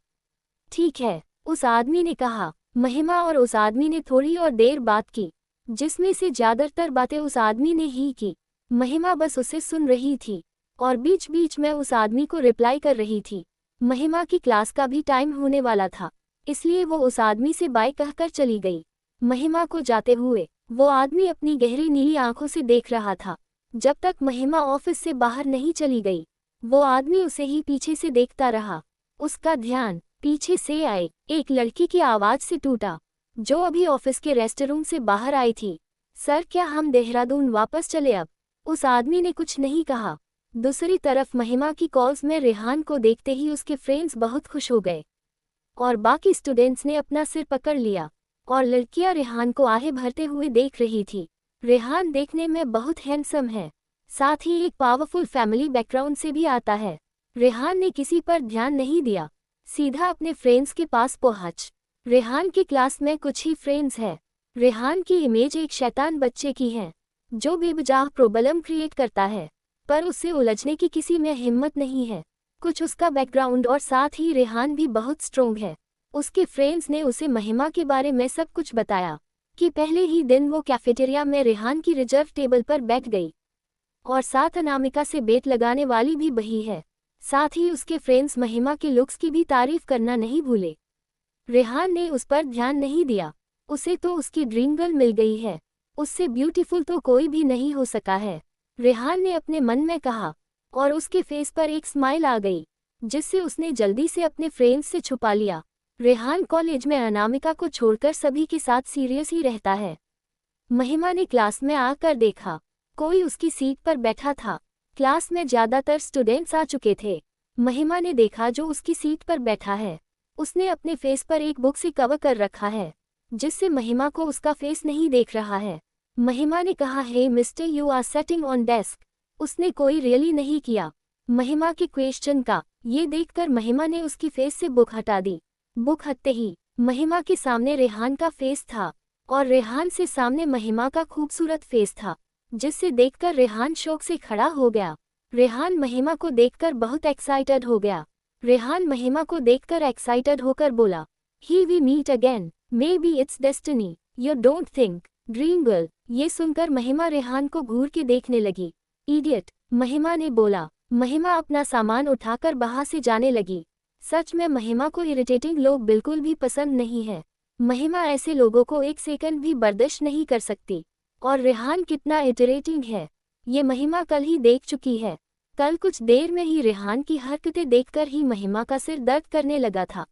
ठीक है, उस आदमी ने कहा। महिमा और उस आदमी ने थोड़ी और देर बात की, जिसमें से ज़्यादातर बातें उस आदमी ने ही की। महिमा बस उसे सुन रही थी और बीच बीच में उस आदमी को रिप्लाई कर रही थी। महिमा की क्लास का भी टाइम होने वाला था, इसलिए वो उस आदमी से बाय कहकर चली गई। महिमा को जाते हुए वो आदमी अपनी गहरी नीली आंखों से देख रहा था। जब तक महिमा ऑफिस से बाहर नहीं चली गई, वो आदमी उसे ही पीछे से देखता रहा। उसका ध्यान पीछे से आए एक लड़की की आवाज़ से टूटा, जो अभी ऑफिस के रेस्टरूम से बाहर आई थी। सर, क्या हम देहरादून वापस चले अब? उस आदमी ने कुछ नहीं कहा। दूसरी तरफ महिमा की कॉल्स में रेहान को देखते ही उसके फ्रेंड्स बहुत खुश हो गए और बाकी स्टूडेंट्स ने अपना सिर पकड़ लिया और लड़कियां रेहान को आहें भरते हुए देख रही थी। रेहान देखने में बहुत हैंडसम है, साथ ही एक पावरफुल फैमिली बैकग्राउंड से भी आता है। रेहान ने किसी पर ध्यान नहीं दिया, सीधा अपने फ्रेंड्स के पास पहुंच। रेहान की क्लास में कुछ ही फ्रेंड्स हैं। रेहान की इमेज एक शैतान बच्चे की है, जो बेवजह प्रॉब्लम क्रिएट करता है, पर उससे उलझने की किसी में हिम्मत नहीं है। कुछ उसका बैकग्राउंड और साथ ही रेहान भी बहुत स्ट्रोंग है। उसके फ्रेंड्स ने उसे महिमा के बारे में सब कुछ बताया कि पहले ही दिन वो कैफेटेरिया में रेहान की रिजर्व टेबल पर बैठ गई और साथ अनामिका से बेट लगाने वाली भी वही है। साथ ही उसके फ्रेंड्स महिमा के लुक्स की भी तारीफ करना नहीं भूले। रेहान ने उस पर ध्यान नहीं दिया। उसे तो उसकी ड्रीम गर्ल मिल गई है, उससे ब्यूटीफुल तो कोई भी नहीं हो सका है, रेहान ने अपने मन में कहा और उसके फेस पर एक स्माइल आ गई, जिससे उसने जल्दी से अपने फ्रेंड्स से छुपा लिया। रेहान कॉलेज में अनामिका को छोड़कर सभी के साथ सीरियस ही रहता है। महिमा ने क्लास में आकर देखा, कोई उसकी सीट पर बैठा था। क्लास में ज़्यादातर स्टूडेंट्स आ चुके थे। महिमा ने देखा जो उसकी सीट पर बैठा है, उसने अपने फेस पर एक बुक से कवर कर रखा है, जिससे महिमा को उसका फेस नहीं देख रहा है। महिमा ने कहा, hey mister, you are setting on desk. उसने कोई रियली नहीं किया महिमा के क्वेश्चन का। ये देखकर महिमा ने उसकी फेस से बुक हटा दी। बुक हटते ही महिमा के सामने रेहान का फेस था और रेहान से सामने महिमा का खूबसूरत फेस था, जिससे देखकर रेहान शौक से खड़ा हो गया। रेहान महिमा को देखकर बहुत एक्साइटेड हो गया। रेहान महिमा को देखकर एक्साइटेड होकर बोला, he we meet again, maybe it's destiny, you don't think? Dream girl. ये सुनकर महिमा रेहान को घूर के देखने लगी। इडियट, महिमा ने बोला। महिमा अपना सामान उठाकर वहां से जाने लगी। सच में महिमा को इरिटेटिंग लोग बिल्कुल भी पसंद नहीं है। महिमा ऐसे लोगों को एक सेकंड भी बर्दाश्त नहीं कर सकती। और रेहान कितना इरिटेटिंग है, ये महिमा कल ही देख चुकी है। कल कुछ देर में ही रेहान की हरकतें देखकर ही महिमा का सिर दर्द करने लगा था।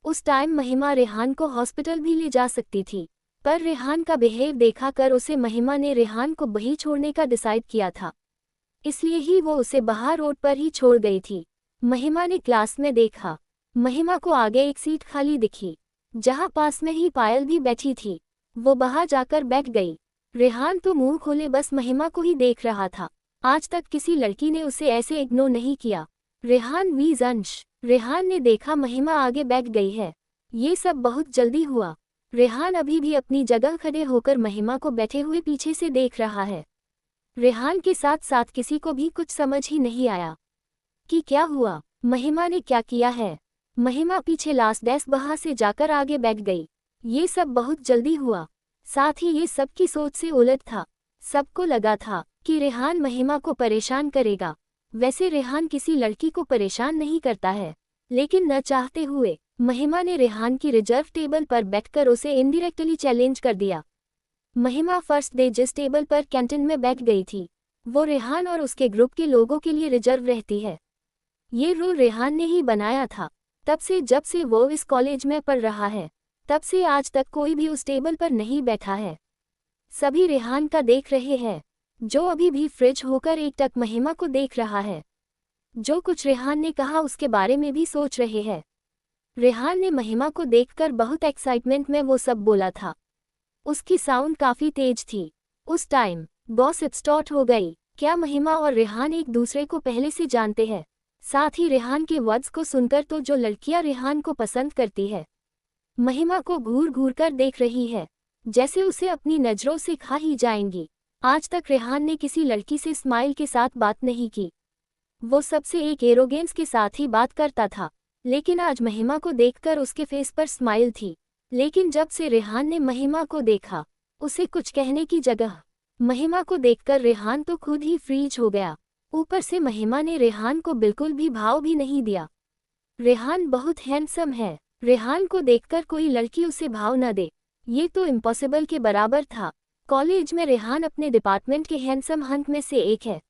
उस टाइम महिमा रेहान को हॉस्पिटल भी ले जा सकती थी, पर रेहान का बिहेव देखा कर उसे महिमा ने रेहान को वहीं छोड़ने का डिसाइड किया था, इसलिए ही वो उसे बाहर रोड पर ही छोड़ गई थी। महिमा ने क्लास में देखा, महिमा को आगे एक सीट खाली दिखी, जहां पास में ही पायल भी बैठी थी। वो बाहर जाकर बैठ गई। रेहान तो मुंह खोले बस महिमा को ही देख रहा था। आज तक किसी लड़की ने उसे ऐसे इग्नोर नहीं किया। रेहान वीज अंश। रेहान ने देखा महिमा आगे बैठ गई है। ये सब बहुत जल्दी हुआ। रेहान अभी भी अपनी जगह खड़े होकर महिमा को बैठे हुए पीछे से देख रहा है। रेहान के साथ साथ किसी को भी कुछ समझ ही नहीं आया कि क्या हुआ, महिमा ने क्या किया है। महिमा पीछे लास्ट डेस्क वहां से जाकर आगे बैठ गई। ये सब बहुत जल्दी हुआ, साथ ही ये सबकी सोच से उलट था। सबको लगा था कि रेहान महिमा को परेशान करेगा। वैसे रेहान किसी लड़की को परेशान नहीं करता है, लेकिन न चाहते हुए महिमा ने रेहान की रिजर्व टेबल पर बैठकर उसे इनडायरेक्टली चैलेंज कर दिया। महिमा फर्स्ट डे जिस टेबल पर कैंटीन में बैठ गई थी, वो रेहान और उसके ग्रुप के लोगों के लिए रिजर्व रहती है। ये रूल रेहान ने ही बनाया था। तब से जब से वो इस कॉलेज में पढ़ रहा है, तब से आज तक कोई भी उस टेबल पर नहीं बैठा है। सभी रेहान का देख रहे हैं, जो अभी भी फ्रिज होकर एकटक महिमा को देख रहा है। जो कुछ रेहान ने कहा उसके बारे में भी सोच रहे हैं। रेहान ने महिमा को देखकर बहुत एक्साइटमेंट में वो सब बोला था। उसकी साउंड काफी तेज थी। उस टाइम गॉसिप स्टार्ट हो गई। क्या महिमा और रेहान एक दूसरे को पहले से जानते हैं? साथ ही रेहान के वर्ड्स को सुनकर तो जो लड़कियां रेहान को पसंद करती है, महिमा को घूर घूर कर देख रही है, जैसे उसे अपनी नजरों से खा ही जाएंगी। आज तक रेहान ने किसी लड़की से स्माइल के साथ बात नहीं की। वो सबसे एक एरोगेंस के साथ ही बात करता था, लेकिन आज महिमा को देखकर उसके फेस पर स्माइल थी। लेकिन जब से रेहान ने महिमा को देखा, उसे कुछ कहने की जगह महिमा को देखकर रेहान तो खुद ही फ्रीज हो गया। ऊपर से महिमा ने रेहान को बिल्कुल भी भाव भी नहीं दिया। रेहान बहुत हैंडसम है। रेहान को देखकर कोई लड़की उसे भाव न दे, ये तो इम्पॉसिबल के बराबर था। कॉलेज में रेहान अपने डिपार्टमेंट के हैंडसम हंट में से एक है।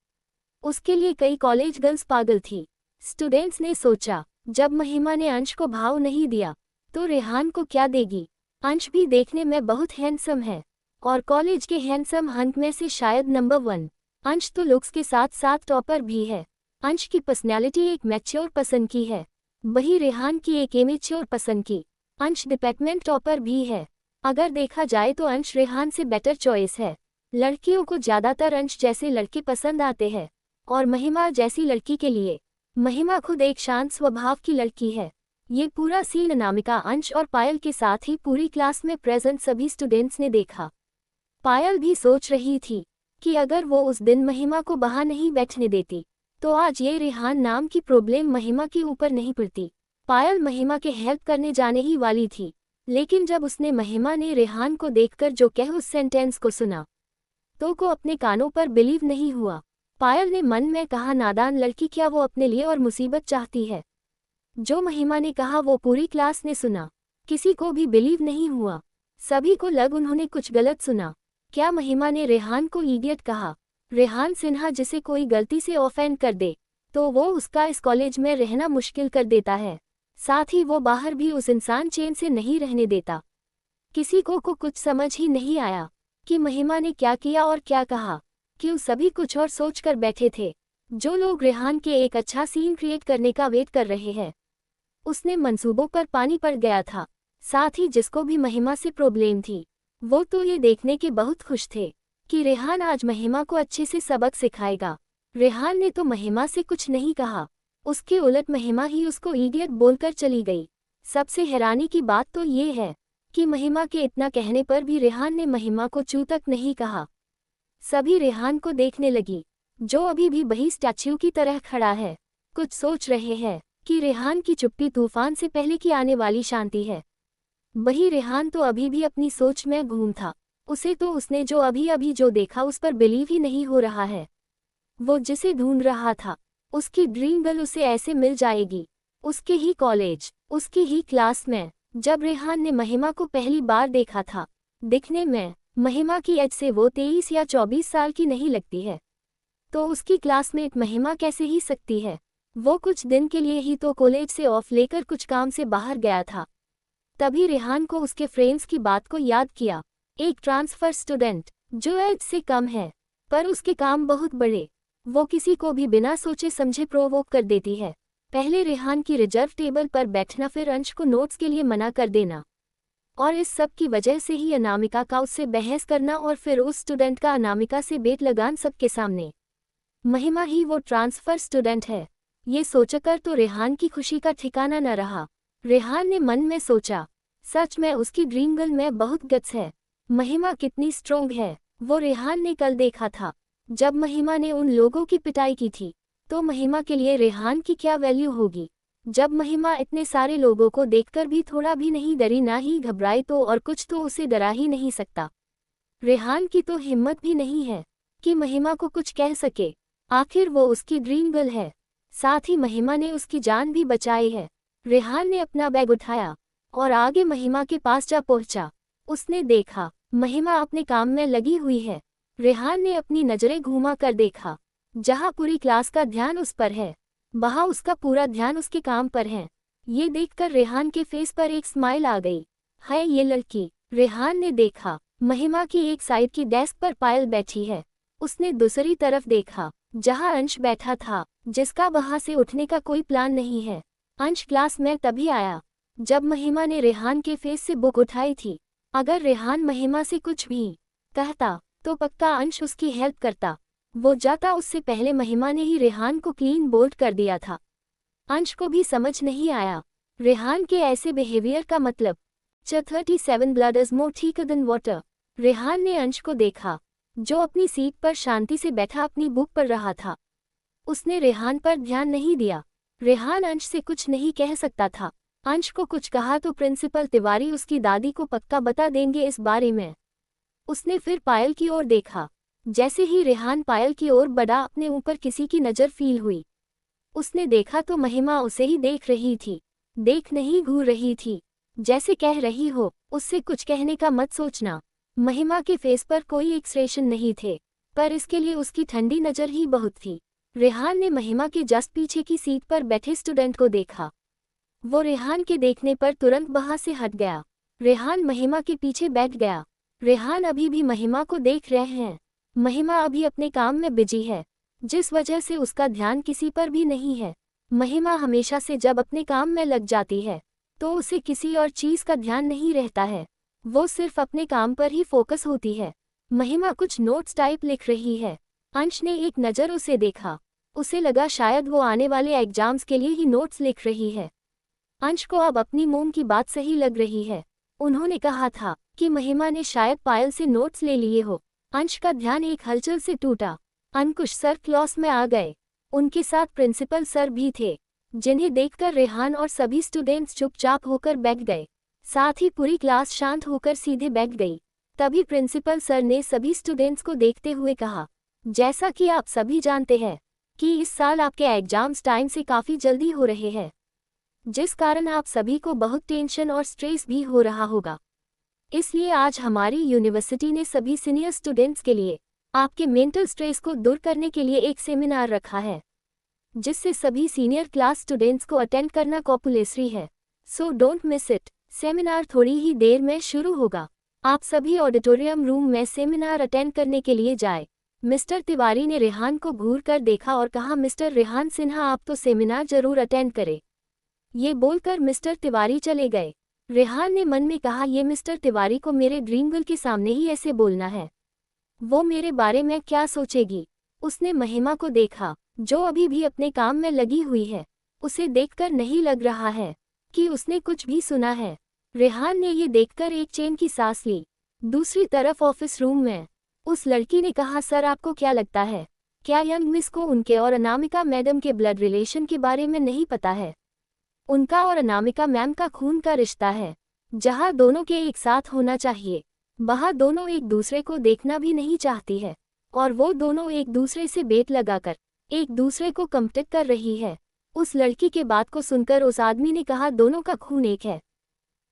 उसके लिए कई कॉलेज गर्ल्स पागल थी। स्टूडेंट्स ने सोचा, जब महिमा ने अंश को भाव नहीं दिया तो रेहान को क्या देगी। अंश भी देखने में बहुत हैंडसम है और कॉलेज के हैंडसम हंट में से शायद नंबर 1। अंश तो लुक्स के साथ साथ टॉपर भी है। अंश की पर्सनैलिटी एक मैच्योर पसंद की है, वही रेहान की एक इमेच्योर पसंद की। अंश डिपार्टमेंट टॉपर भी है। अगर देखा जाए तो अंश रेहान से बेटर चॉइस है। लड़कियों को ज्यादातर अंश जैसे लड़के पसंद आते हैं, और महिमा जैसी लड़की के लिए महिमा खुद एक शांत स्वभाव की लड़की है। ये पूरा सीन अनामिका, अंश और पायल के साथ ही पूरी क्लास में प्रेजेंट सभी स्टूडेंट्स ने देखा। पायल भी सोच रही थी कि अगर वो उस दिन महिमा को बाहर नहीं बैठने देती तो आज ये रेहान नाम की प्रॉब्लम महिमा के ऊपर नहीं पड़ती। पायल महिमा के हेल्प करने जाने ही वाली थी, लेकिन जब उसने महिमा ने रेहान को देखकर जो कह उस सेंटेंस को सुना तो को अपने कानों पर बिलीव नहीं हुआ। पायल ने मन में कहा, नादान लड़की, क्या वो अपने लिए और मुसीबत चाहती है। जो महिमा ने कहा वो पूरी क्लास ने सुना, किसी को भी बिलीव नहीं हुआ। सभी को लग उन्होंने कुछ गलत सुना। क्या महिमा ने रेहान को इडियट कहा? रेहान सिन्हा जिसे कोई गलती से ऑफेंड कर दे तो वो उसका इस कॉलेज में रहना मुश्किल कर देता है, साथ ही वो बाहर भी उस इंसान चैन से नहीं रहने देता। किसी को कुछ समझ ही नहीं आया कि महिमा ने क्या किया और क्या कहा। क्यों सभी कुछ और सोच कर बैठे थे। जो लोग रेहान के एक अच्छा सीन क्रिएट करने का वेट कर रहे हैं, उसने मंसूबों पर पानी पड़ गया था। साथ ही जिसको भी महिमा से प्रॉब्लम थी, वो तो ये देखने के बहुत खुश थे कि रेहान आज महिमा को अच्छे से सबक सिखाएगा। रेहान ने तो महिमा से कुछ नहीं कहा, उसके उलट महिमा ही उसको इडियट बोलकर चली गई। सबसे हैरानी की बात तो ये है कि महिमा के इतना कहने पर भी रेहान ने महिमा को चू तक नहीं कहा। सभी रेहान को देखने लगी, जो अभी भी वही स्टैच्यू की तरह खड़ा है। कुछ सोच रहे हैं कि रेहान की चुप्पी तूफान से पहले की आने वाली शांति है। वही रेहान तो अभी भी अपनी सोच में गुम था। उसे तो उसने जो अभी अभी जो देखा उस पर बिलीव ही नहीं हो रहा है। वो जिसे ढूंढ रहा था, उसकी ड्रीम गर्ल उसे ऐसे मिल जाएगी, उसके ही कॉलेज, उसकी ही क्लास में। जब रेहान ने महिमा को पहली बार देखा था, दिखने में महिमा की एज से वो 23 या 24 साल की नहीं लगती है, तो उसकी क्लासमेट महिमा कैसे ही सकती है। वो कुछ दिन के लिए ही तो कॉलेज से ऑफ लेकर कुछ काम से बाहर गया था। तभी रेहान को उसके फ्रेंड्स की बात को याद किया। एक ट्रांसफर स्टूडेंट जो एज से कम है पर उसके काम बहुत बड़े, वो किसी को भी बिना सोचे समझे प्रोवोक कर देती है। पहले रेहान की रिजर्व टेबल पर बैठना, फिर अंश को नोट्स के लिए मना कर देना। और इस सब की वजह से ही अनामिका का उससे बहस करना और फिर उस स्टूडेंट का अनामिका से बेट लगान सबके सामने। महिमा ही वो ट्रांसफर स्टूडेंट है, ये सोचकर तो रेहान की खुशी का ठिकाना न रहा। रेहान ने मन में सोचा, सच में उसकी ड्रीम गर्ल में बहुत गट्स है। महिमा कितनी स्ट्रोंग है, वो रेहान ने कल देखा था। जब महिमा ने उन लोगों की पिटाई की थी, तो महिमा के लिए रेहान की क्या वैल्यू होगी। जब महिमा इतने सारे लोगों को देखकर भी थोड़ा भी नहीं डरी ना ही घबराई, तो और कुछ तो उसे डरा ही नहीं सकता। रेहान की तो हिम्मत भी नहीं है कि महिमा को कुछ कह सके। आखिर वो उसकी ड्रीम गर्ल है, साथ ही महिमा ने उसकी जान भी बचाई है। रेहान ने अपना बैग उठाया और आगे महिमा के पास जा पहुंचा। उसने देखा महिमा अपने काम में लगी हुई है। रेहान ने अपनी नजरें घुमा कर देखा, जहां पूरी क्लास का ध्यान उस पर है, वहां उसका पूरा ध्यान उसके काम पर है। ये देखकर रेहान के फेस पर एक स्माइल आ गई। है ये लड़की। रेहान ने देखा महिमा की एक साइड की डेस्क पर पायल बैठी है। उसने दूसरी तरफ देखा, जहां अंश बैठा था, जिसका वहां से उठने का कोई प्लान नहीं है। अंश क्लास में तभी आया जब महिमा ने रेहान के फेस से बुक उठाई थी। अगर रेहान महिमा से कुछ भी कहता तो पक्का अंश उसकी हेल्प करता। वो जाता उससे पहले महिमा ने ही रेहान को क्लीन बोल्ड कर दिया था। अंश को भी समझ नहीं आया रेहान के ऐसे बिहेवियर का मतलब। 37 blood is more thicker than water. Rehan ने अंश को देखा, जो अपनी सीट पर शांति से बैठा अपनी बुक पढ़ रहा था। उसने रेहान पर ध्यान नहीं दिया। रेहान अंश से कुछ नहीं कह सकता था। अंश को कुछ कहा तो प्रिंसिपल तिवारी उसकी दादी को पक्का बता देंगे इस बारे में। उसने फिर पायल की ओर देखा। जैसे ही रेहान पायल की ओर बढ़ा, अपने ऊपर किसी की नज़र फील हुई। उसने देखा तो महिमा उसे ही देख रही थी। देख नहीं, घूर रही थी, जैसे कह रही हो उससे कुछ कहने का मत सोचना। महिमा के फेस पर कोई एक्सप्रेशन नहीं थे, पर इसके लिए उसकी ठंडी नज़र ही बहुत थी। रेहान ने महिमा के जस्ट पीछे की सीट पर बैठे स्टूडेंट को देखा। वो रेहान के देखने पर तुरंत वहां से हट गया। रेहान महिमा के पीछे बैठ गया। रेहान अभी भी महिमा को देख रहे हैं। महिमा अभी अपने काम में बिजी है, जिस वजह से उसका ध्यान किसी पर भी नहीं है। महिमा हमेशा से जब अपने काम में लग जाती है, तो उसे किसी और चीज़ का ध्यान नहीं रहता है। वो सिर्फ अपने काम पर ही फोकस होती है। महिमा कुछ नोट्स टाइप लिख रही है। अंश ने एक नज़र उसे देखा। उसे लगा शायद वो आने वाले एग्जाम्स के लिए ही नोट्स लिख रही है। अंश को अब अपनी मोम की बात सही लग रही है। उन्होंने कहा था कि महिमा ने शायद पायल से नोट्स ले लिए हो। अंश का ध्यान एक हलचल से टूटा। अंकुश सर क्लास में आ गए। उनके साथ प्रिंसिपल सर भी थे, जिन्हें देखकर रेहान और सभी स्टूडेंट्स चुपचाप होकर बैठ गए। साथ ही पूरी क्लास शांत होकर सीधे बैठ गई। तभी प्रिंसिपल सर ने सभी स्टूडेंट्स को देखते हुए कहा, जैसा कि आप सभी जानते हैं कि इस साल आपके एग्जाम्स टाइम से काफ़ी जल्दी हो रहे हैं, जिस कारण आप सभी को बहुत टेंशन और स्ट्रेस भी हो रहा होगा। इसलिए आज हमारी यूनिवर्सिटी ने सभी सीनियर स्टूडेंट्स के लिए आपके मेंटल स्ट्रेस को दूर करने के लिए एक सेमिनार रखा है, जिससे सभी सीनियर क्लास स्टूडेंट्स को अटेंड करना कंपल्सरी है। So don't miss it. Seminar थोड़ी ही देर में शुरू होगा। आप सभी ऑडिटोरियम रूम में सेमिनार अटेंड करने के लिए जाए। मिस्टर तिवारी ने रेहान को घूर कर देखा और कहा, मिस्टर रेहान सिन्हा, आप तो सेमिनार जरूर अटेंड करें। ये बोलकर मिस्टर तिवारी चले गए। रेहान ने मन में कहा, ये मिस्टर तिवारी को मेरे ड्रीम गर्ल के सामने ही ऐसे बोलना है, वो मेरे बारे में क्या सोचेगी। उसने महिमा को देखा, जो अभी भी अपने काम में लगी हुई है। उसे देखकर नहीं लग रहा है कि उसने कुछ भी सुना है। रेहान ने ये देखकर एक चैन की सांस ली। दूसरी तरफ ऑफिस रूम में उस लड़की ने कहा, सर आपको क्या लगता है, क्या यंग मिस को उनके और अनामिका मैडम के ब्लड रिलेशन के बारे में नहीं पता है? उनका और अनामिका मैम का खून का रिश्ता है, जहाँ दोनों के एक साथ होना चाहिए, वहाँ दोनों एक दूसरे को देखना भी नहीं चाहती है, और वो दोनों एक दूसरे से बेट लगाकर एक दूसरे को कम्पिट कर रही है। उस लड़की के बात को सुनकर उस आदमी ने कहा, दोनों का खून एक है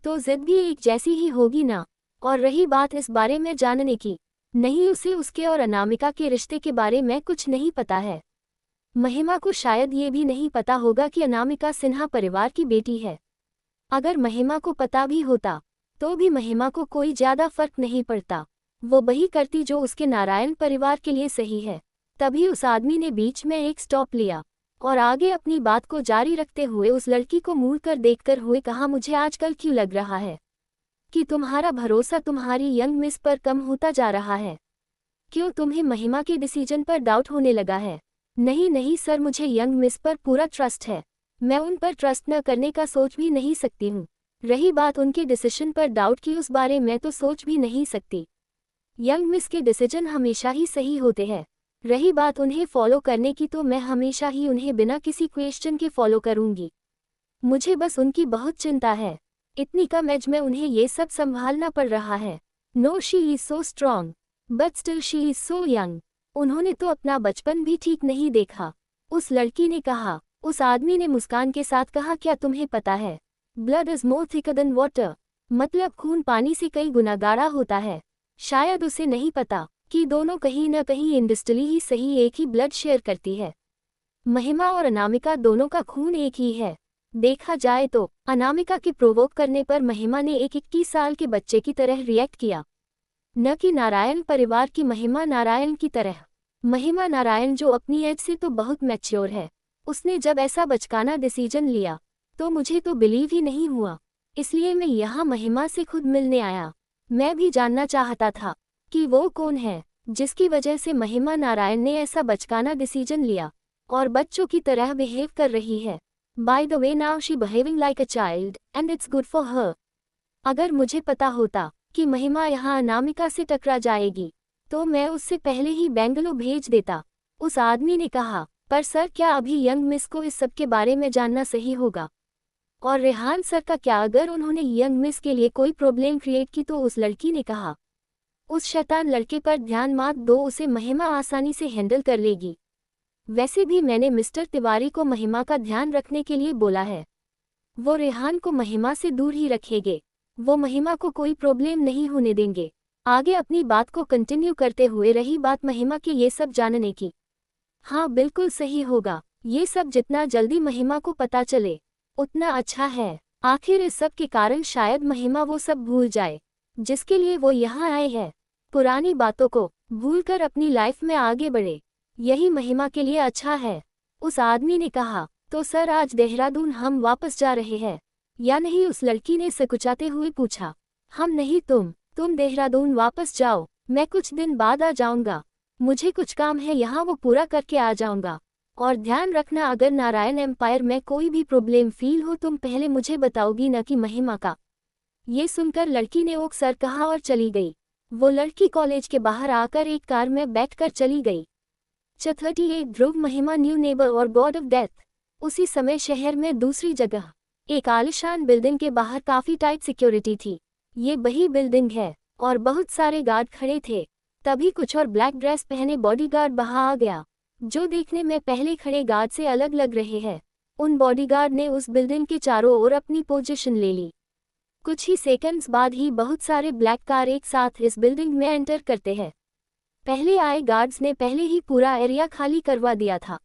तो जिद भी एक जैसी ही होगी ना। और रही बात इस बारे में जानने की, नहीं, उसे उसके और अनामिका के रिश्ते के बारे में कुछ नहीं पता है। महिमा को शायद ये भी नहीं पता होगा कि अनामिका सिन्हा परिवार की बेटी है। अगर महिमा को पता भी होता तो भी महिमा को कोई ज़्यादा फर्क नहीं पड़ता। वो वही करती जो उसके नारायण परिवार के लिए सही है। तभी उस आदमी ने बीच में एक स्टॉप लिया और आगे अपनी बात को जारी रखते हुए उस लड़की को मुड़ कर देखकर हुए कहा, मुझे आजकल क्यों लग रहा है कि तुम्हारा भरोसा तुम्हारी यंग मिस पर कम होता जा रहा है। क्यों तुम्हें महिमा के डिसीजन पर डाउट होने लगा है? नहीं नहीं सर, मुझे यंग मिस पर पूरा ट्रस्ट है। मैं उन पर ट्रस्ट न करने का सोच भी नहीं सकती हूँ। रही बात उनके डिसीजन पर डाउट की, उस बारे में तो सोच भी नहीं सकती। यंग मिस के डिसीजन हमेशा ही सही होते हैं। रही बात उन्हें फॉलो करने की, तो मैं हमेशा ही उन्हें बिना किसी क्वेश्चन के फॉलो करूंगी। मुझे बस उनकी बहुत चिंता है। इतनी कम एज में उन्हें ये सब संभालना पड़ रहा है। No, she is so strong but still she is so young. उन्होंने तो अपना बचपन भी ठीक नहीं देखा, उस लड़की ने कहा। उस आदमी ने मुस्कान के साथ कहा, क्या तुम्हें पता है, blood is more thicker than water, मतलब खून पानी से कई गुना गाढ़ा होता है। शायद उसे नहीं पता कि दोनों कहीं न कहीं इंडस्ट्री ही सही एक ही ब्लड शेयर करती है। महिमा और अनामिका दोनों का खून एक ही है। देखा जाए तो अनामिका के प्रोवोक करने पर महिमा ने एक 21 साल के बच्चे की तरह रिएक्ट किया, न कि नारायण परिवार की महिमा नारायण की तरह। महिमा नारायण जो अपनी एज से तो बहुत मैच्योर है, उसने जब ऐसा बचकाना डिसीजन लिया तो मुझे तो बिलीव ही नहीं हुआ। इसलिए मैं यहाँ महिमा से खुद मिलने आया। मैं भी जानना चाहता था कि वो कौन है जिसकी वजह से महिमा नारायण ने ऐसा बचकाना डिसीजन लिया और बच्चों की तरह बिहेव कर रही है। By the way, now she behaving like a child and it's good for her. अगर मुझे पता होता कि महिमा यहाँ अनामिका से टकरा जाएगी तो मैं उससे पहले ही बेंगलुरु भेज देता, उस आदमी ने कहा। पर सर, क्या अभी यंग मिस को इस सब के बारे में जानना सही होगा? और रेहान सर का क्या, अगर उन्होंने यंग मिस के लिए कोई प्रॉब्लम क्रिएट की तो? उस लड़की ने कहा। उस शैतान लड़के पर ध्यान मत दो, उसे महिमा आसानी से हैंडल कर लेगी। वैसे भी मैंने मिस्टर तिवारी को महिमा का ध्यान रखने के लिए बोला है। वो रेहान को महिमा से दूर ही रखेंगे, वो महिमा को कोई प्रॉब्लम नहीं होने देंगे। आगे अपनी बात को कंटिन्यू करते हुए, रही बात महिमा के ये सब जानने की, हाँ बिल्कुल सही होगा। ये सब जितना जल्दी महिमा को पता चले उतना अच्छा है। आखिर इस सब के कारण शायद महिमा वो सब भूल जाए जिसके लिए वो यहाँ आए हैं। पुरानी बातों को भूलकर अपनी लाइफ में आगे बढ़े, यही महिमा के लिए अच्छा है, उस आदमी ने कहा। तो सर, आज देहरादून हम वापस जा रहे हैं या नहीं? उस लड़की ने सकुचाते हुए पूछा। हम नहीं, तुम देहरादून वापस जाओ, मैं कुछ दिन बाद आ जाऊंगा। मुझे कुछ काम है यहाँ, वो पूरा करके आ जाऊंगा। और ध्यान रखना, अगर नारायण एम्पायर में कोई भी प्रॉब्लम फील हो तुम पहले मुझे बताओगी, न कि महिमा का। ये सुनकर लड़की ने ओक सर कहा और चली गई। वो लड़की कॉलेज के बाहर आकर एक कार में बैठकर चली गई। 38 ध्रुव महिमा न्यू नेबर और गॉड ऑफ डेथ। उसी समय शहर में दूसरी जगह एक आलिशान बिल्डिंग के बाहर काफी टाइट सिक्योरिटी थी। ये वही बिल्डिंग है और बहुत सारे गार्ड खड़े थे। तभी कुछ और ब्लैक ड्रेस पहने बॉडीगार्ड बाहर आ गया, जो देखने में पहले खड़े गार्ड से अलग लग रहे हैं। उन बॉडीगार्ड ने उस बिल्डिंग के चारों ओर अपनी पोजीशन ले ली। कुछ ही सेकंड्स बाद ही बहुत सारे ब्लैक कार एक साथ इस बिल्डिंग में एंटर करते हैं। पहले आए गार्ड्स ने पहले ही पूरा एरिया खाली करवा दिया था।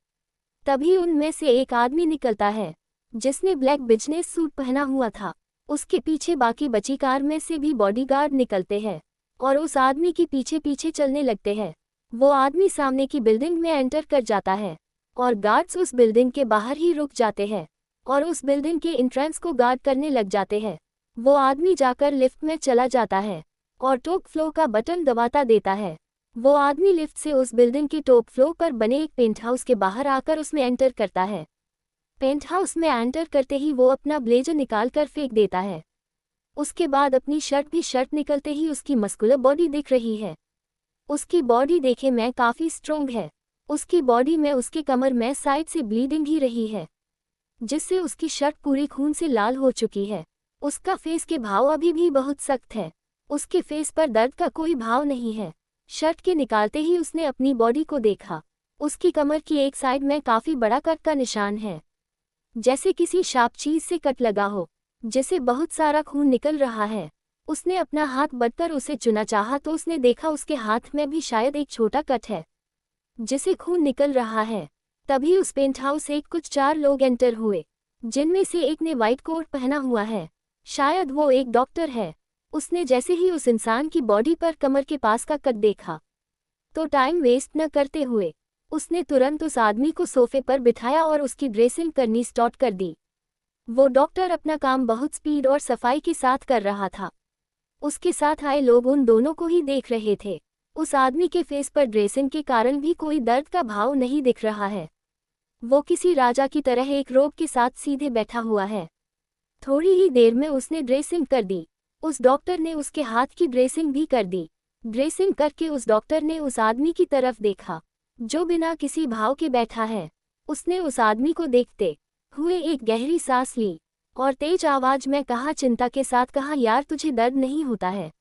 तभी उनमें से एक आदमी निकलता है जिसने ब्लैक बिजनेस सूट पहना हुआ था। उसके पीछे बाकी बची कार में से भी बॉडीगार्ड निकलते हैं और उस आदमी के पीछे पीछे चलने लगते हैं। वो आदमी सामने की बिल्डिंग में एंटर कर जाता है और गार्ड्स उस बिल्डिंग के बाहर ही रुक जाते हैं और उस बिल्डिंग के एंट्रेंस को गार्ड करने लग जाते हैं। वो आदमी जाकर लिफ्ट में चला जाता है और टॉप फ्लोर का बटन दबाता देता है। वो आदमी लिफ्ट से उस बिल्डिंग के टॉप फ्लोर पर बने एक पेंट हाउस के बाहर आकर उसमें एंटर करता है। पेंट हाउस में एंटर करते ही वो अपना ब्लेजर निकाल कर फेंक देता है। उसके बाद अपनी शर्ट निकलते ही उसकी मस्कुलर बॉडी दिख रही है। उसकी बॉडी देखे में काफ़ी स्ट्रोंग है। उसकी बॉडी में उसके कमर में साइड से ब्लीडिंग ही रही है, जिससे उसकी शर्ट पूरी खून से लाल हो चुकी है। उसका फेस के भाव अभी भी बहुत सख्त है। उसके फेस पर दर्द का कोई भाव नहीं है। शर्ट के निकालते ही उसने अपनी बॉडी को देखा। उसकी कमर की एक साइड में काफ़ी बड़ा कट का निशान है, जैसे किसी शार्प चीज से कट लगा हो, जिसे बहुत सारा खून निकल रहा है। उसने अपना हाथ बढ़कर उसे चुना चाहा तो उसने देखा उसके हाथ में भी शायद एक छोटा कट है, जिसे खून निकल रहा है। तभी उस पेंट हाउस से कुछ 4 लोग एंटर हुए, जिनमें से एक ने व्हाइट कोट पहना हुआ है। शायद वो एक डॉक्टर है। उसने जैसे ही उस इंसान की बॉडी पर कमर के पास का कट देखा तो टाइम वेस्ट न करते हुए उसने तुरंत उस आदमी को सोफे पर बिठाया और उसकी ड्रेसिंग करनी स्टार्ट कर दी। वो डॉक्टर अपना काम बहुत स्पीड और सफाई के साथ कर रहा था। उसके साथ आए लोग उन दोनों को ही देख रहे थे। उस आदमी के फेस पर ड्रेसिंग के कारण भी कोई दर्द का भाव नहीं दिख रहा है। वो किसी राजा की तरह एक रोब के साथ सीधे बैठा हुआ है। थोड़ी ही देर में उसने ड्रेसिंग कर दी। उस डॉक्टर ने उसके हाथ की ड्रेसिंग भी कर दी। ड्रेसिंग करके उस डॉक्टर ने उस आदमी की तरफ देखा जो बिना किसी भाव के बैठा है। उसने उस आदमी को देखते हुए एक गहरी सांस ली और तेज आवाज में कहा, चिंता के साथ कहा, यार तुझे दर्द नहीं होता है,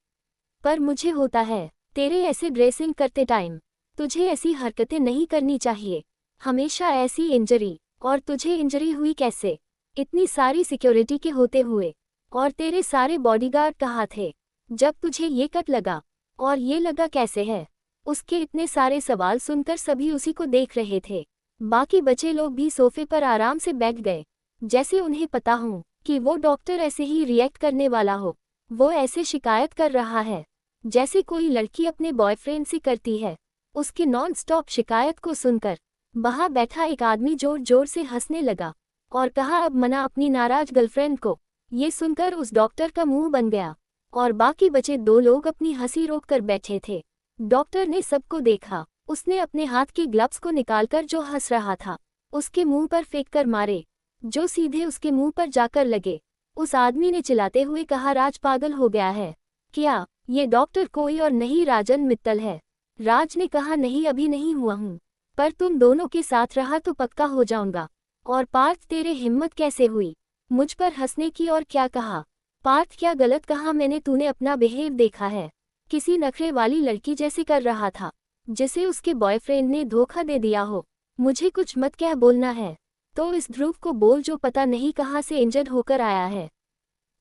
पर मुझे होता है। तेरे ऐसे ड्रेसिंग करते टाइम तुझे ऐसी हरकतें नहीं करनी चाहिए, हमेशा ऐसी इंजरी। और तुझे इंजरी हुई कैसे, इतनी सारी सिक्योरिटी के होते हुए? और तेरे सारे बॉडीगार्ड कहाँ थे जब तुझे ये कट लगा? और ये लगा कैसे है? उसके इतने सारे सवाल सुनकर सभी उसी को देख रहे थे। बाकी बचे लोग भी सोफे पर आराम से बैठ गए, जैसे उन्हें पता हो कि वो डॉक्टर ऐसे ही रिएक्ट करने वाला हो। वो ऐसे शिकायत कर रहा है जैसे कोई लड़की अपने बॉयफ्रेंड से करती है। उसकी नॉन स्टॉप शिकायत को सुनकर वहां बैठा एक आदमी जोर जोर से हंसने लगा और कहा, अब मना अपनी नाराज गर्लफ्रेंड को। ये सुनकर उस डॉक्टर का मुंह बन गया और बाकी बचे दो लोग अपनी हंसी रोककर बैठे थे। डॉक्टर ने सबको देखा। उसने अपने हाथ के ग्लव्स को निकालकर जो हंस रहा था उसके मुंह पर फेंक कर मारे, जो सीधे उसके मुंह पर जाकर लगे। उस आदमी ने चिल्लाते हुए कहा, राज पागल हो गया है क्या? ये डॉक्टर कोई और नहीं राजन मित्तल है। राज ने कहा, नहीं अभी नहीं हुआ हूँ, पर तुम दोनों के साथ रहा तो पक्का हो जाऊंगा। और पार्थ, तेरे हिम्मत कैसे हुई मुझ पर हंसने की? और क्या कहा? पार्थ, क्या गलत कहा मैंने? तूने अपना बिहेव देखा है, किसी नखरे वाली लड़की जैसे कर रहा था जिसे उसके बॉयफ्रेंड ने धोखा दे दिया हो। मुझे कुछ मत कह, बोलना है तो इस ध्रुव को बोल जो पता नहीं कहाँ से इंजर्ड होकर आया है।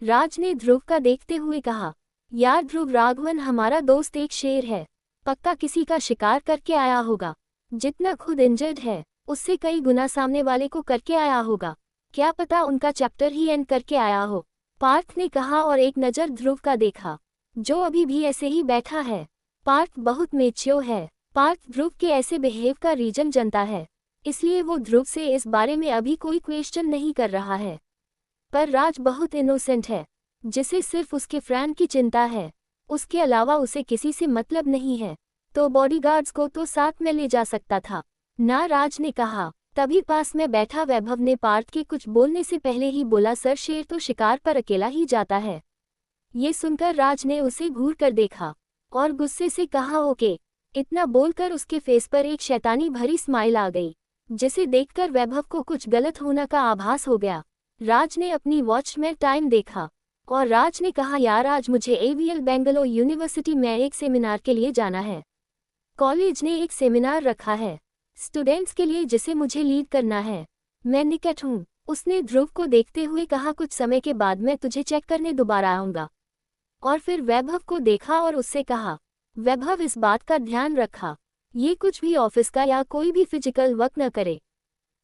राज ने ध्रुव का देखते हुए कहा, यार ध्रुव, राघवन हमारा दोस्त एक शेर है, पक्का किसी का शिकार करके आया होगा। जितना खुद इंजर्ड है उससे कई गुना सामने वाले को करके आया होगा। क्या पता उनका चैप्टर ही एंड करके आया हो। पार्थ ने कहा और एक नज़र ध्रुव का देखा जो अभी भी ऐसे ही बैठा है। पार्थ बहुत मेच्योर है। पार्थ ध्रुव के ऐसे बिहेव का रीजन जानता है, इसलिए वो ध्रुव से इस बारे में अभी कोई क्वेश्चन नहीं कर रहा है। पर राज बहुत इनोसेंट है, जिसे सिर्फ उसके फ्रेंड की चिंता है, उसके अलावा उसे किसी से मतलब नहीं है। तो बॉडीगार्ड्स को तो साथ में ले जा सकता था ना, राज ने कहा। तभी पास में बैठा वैभव ने पार्थ के कुछ बोलने से पहले ही बोला, सर शेर तो शिकार पर अकेला ही जाता है। ये सुनकर राज ने उसे घूर कर देखा और गुस्से से कहा, ओके। इतना बोलकर उसके फेस पर एक शैतानी भरी स्माइल आ गई, जिसे देखकर वैभव को कुछ गलत होना का आभास हो गया। राज ने अपनी वॉच में टाइम देखा और राज ने कहा, यार आज मुझे एवीएल बेंगलोर यूनिवर्सिटी में एक सेमिनार के लिए जाना है। कॉलेज ने एक सेमिनार रखा है स्टूडेंट्स के लिए जिसे मुझे लीड करना है। मैं निकट हूँ। उसने ध्रुव को देखते हुए कहा, कुछ समय के बाद मैं तुझे चेक करने दोबारा आऊँगा। और फिर वैभव को देखा और उससे कहा, वैभव इस बात का ध्यान रखा, ये कुछ भी ऑफिस का या कोई भी फिजिकल वर्क न करे,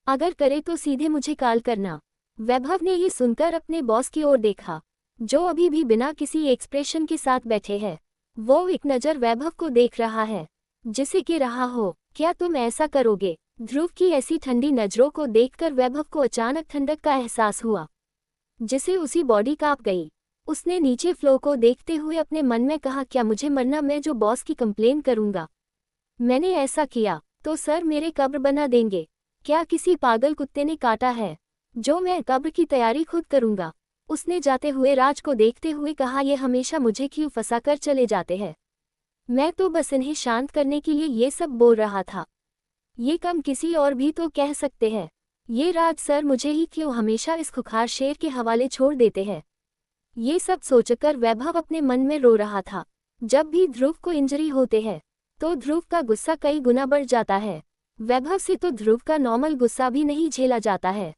अगर करे तो सीधे मुझे कॉल करना। वैभव ने ये सुनकर अपने बॉस की ओर देखा, जो अभी भी बिना किसी एक्सप्रेशन के साथ बैठे हैं। वो एक नज़र वैभव को देख रहा है, जिसे कह रहा हो, क्या तुम ऐसा करोगे? ध्रुव की ऐसी ठंडी नज़रों को देखकर वैभव को अचानक ठंडक का एहसास हुआ, जिसे उसी बॉडी कांप गई। उसने नीचे फ्लो को देखते हुए अपने मन में कहा, क्या मुझे मरना? मैं जो बॉस की कंप्लेन करूंगा। मैंने ऐसा किया तो सर मेरे कब्र बना देंगे। क्या किसी पागल कुत्ते ने काटा है जो मैं कब्र की तैयारी खुद करूंगा? उसने जाते हुए राज को देखते हुए कहा, ये हमेशा मुझे क्यों फंसा कर चले जाते हैं? मैं तो बस इन्हें शांत करने के लिए ये सब बोल रहा था। ये कम किसी और भी तो कह सकते हैं। ये राज सर मुझे ही क्यों हमेशा इस खुखार शेर के हवाले छोड़ देते हैं? ये सब सोचकर वैभव अपने मन में रो रहा था। जब भी ध्रुव को इंजरी होते है तो ध्रुव का गुस्सा कई गुना बढ़ जाता है। वैभव से तो ध्रुव का नॉर्मल गुस्सा भी नहीं झेला जाता है,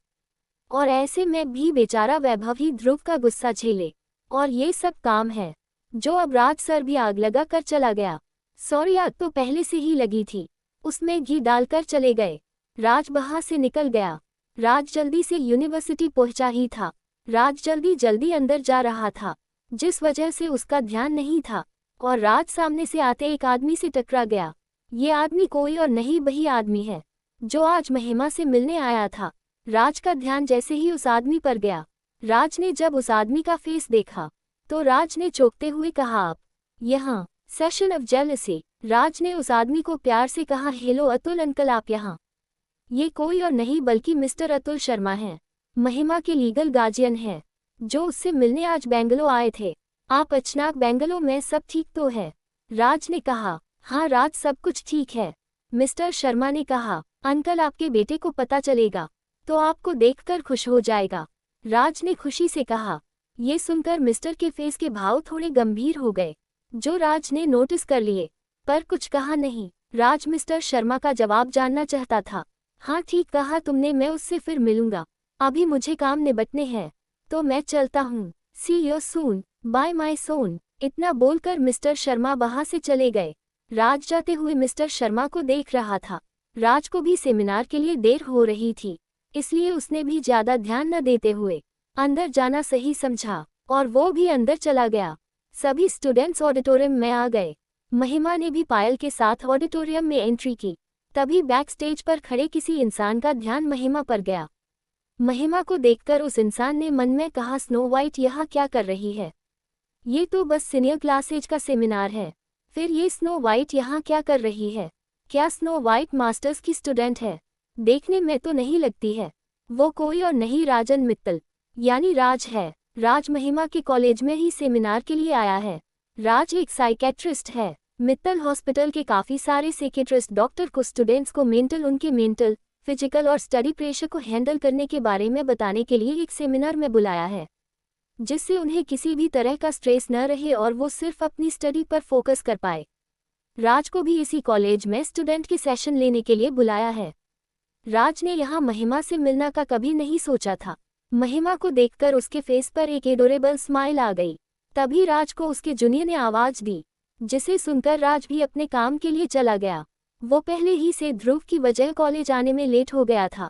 और ऐसे में भी बेचारा वैभव ही ध्रुव का गुस्सा झेले। और ये सब काम है जो अब राज सर भी आग लगा कर चला गया। सॉरी, आग तो पहले से ही लगी थी, उसमें घी डालकर चले गए। राज वहां से निकल गया। राज जल्दी से यूनिवर्सिटी पहुंचा ही था। राज जल्दी जल्दी अंदर जा रहा था, जिस वजह से उसका ध्यान नहीं था, और राज सामने से आते एक आदमी से टकरा गया। ये आदमी कोई और नहीं वही आदमी है जो आज महिमा से मिलने आया था। राज का ध्यान जैसे ही उस आदमी पर गया, राज ने जब उस आदमी का फेस देखा तो राज ने चौंकते हुए कहा, आप यहाँ? Session of jealousy. राज ने उस आदमी को प्यार से कहा, हेलो अतुल अंकल, आप यहाँ? ये कोई और नहीं बल्कि मिस्टर अतुल शर्मा हैं, महिमा के लीगल गार्जियन हैं, जो उससे मिलने आज बेंगलो आए थे। आप अचानक बेंगलो में सब ठीक तो है? राज ने कहा, हाँ राज, सब कुछ ठीक है। मिस्टर शर्मा ने कहा, अंकल आपके बेटे को पता चलेगा तो आपको देखकर खुश हो जाएगा। राज ने खुशी से कहा। ये सुनकर मिस्टर के फेस के भाव थोड़े गंभीर हो गए, जो राज ने नोटिस कर लिए, पर कुछ कहा नहीं। राज मिस्टर शर्मा का जवाब जानना चाहता था। हाँ ठीक कहा तुमने, मैं उससे फिर मिलूंगा, अभी मुझे काम निबटने हैं, तो मैं चलता हूँ। सी यू सून, बाय माय सोन। इतना बोलकर मिस्टर शर्मा वहां से चले गए। राज जाते हुए मिस्टर शर्मा को देख रहा था। राज को भी सेमिनार के लिए देर हो रही थी, इसलिए उसने भी ज्यादा ध्यान न देते हुए अंदर जाना सही समझा और वो भी अंदर चला गया। सभी स्टूडेंट्स ऑडिटोरियम में आ गए। महिमा ने भी पायल के साथ ऑडिटोरियम में एंट्री की। तभी बैक स्टेज पर खड़े किसी इंसान का ध्यान महिमा पर गया। महिमा को देखकर उस इंसान ने मन में कहा, स्नो वाइट यहाँ क्या कर रही है? ये तो बस सीनियर क्लास एज का सेमिनार है, फिर ये स्नो वाइट यहाँ क्या कर रही है? क्या स्नो वाइट मास्टर्स की स्टूडेंट है? देखने में तो नहीं लगती है। वो कोई और नहीं, राजन मित्तल यानी राज है। राज महिमा के कॉलेज में ही सेमिनार के लिए आया है। राज एक साइकेट्रिस्ट है। मित्तल हॉस्पिटल के काफ़ी सारे साइकेट्रिस्ट डॉक्टर को स्टूडेंट्स को उनके मेंटल, फिजिकल और स्टडी प्रेशर को हैंडल करने के बारे में बताने के लिए एक सेमिनार में बुलाया है, जिससे उन्हें किसी भी तरह का स्ट्रेस न रहे और वो सिर्फ अपनी स्टडी पर फोकस कर पाए। राज को भी इसी कॉलेज में स्टूडेंट के सेशन लेने के लिए बुलाया है। राज ने यहाँ महिमा से मिलना का कभी नहीं सोचा था। महिमा को देखकर उसके फेस पर एक एडोरेबल स्माइल आ गई। तभी राज को उसके जूनियर ने आवाज दी, जिसे सुनकर राज भी अपने काम के लिए चला गया। वो पहले ही से ध्रुव की वजह कॉलेज आने में लेट हो गया था।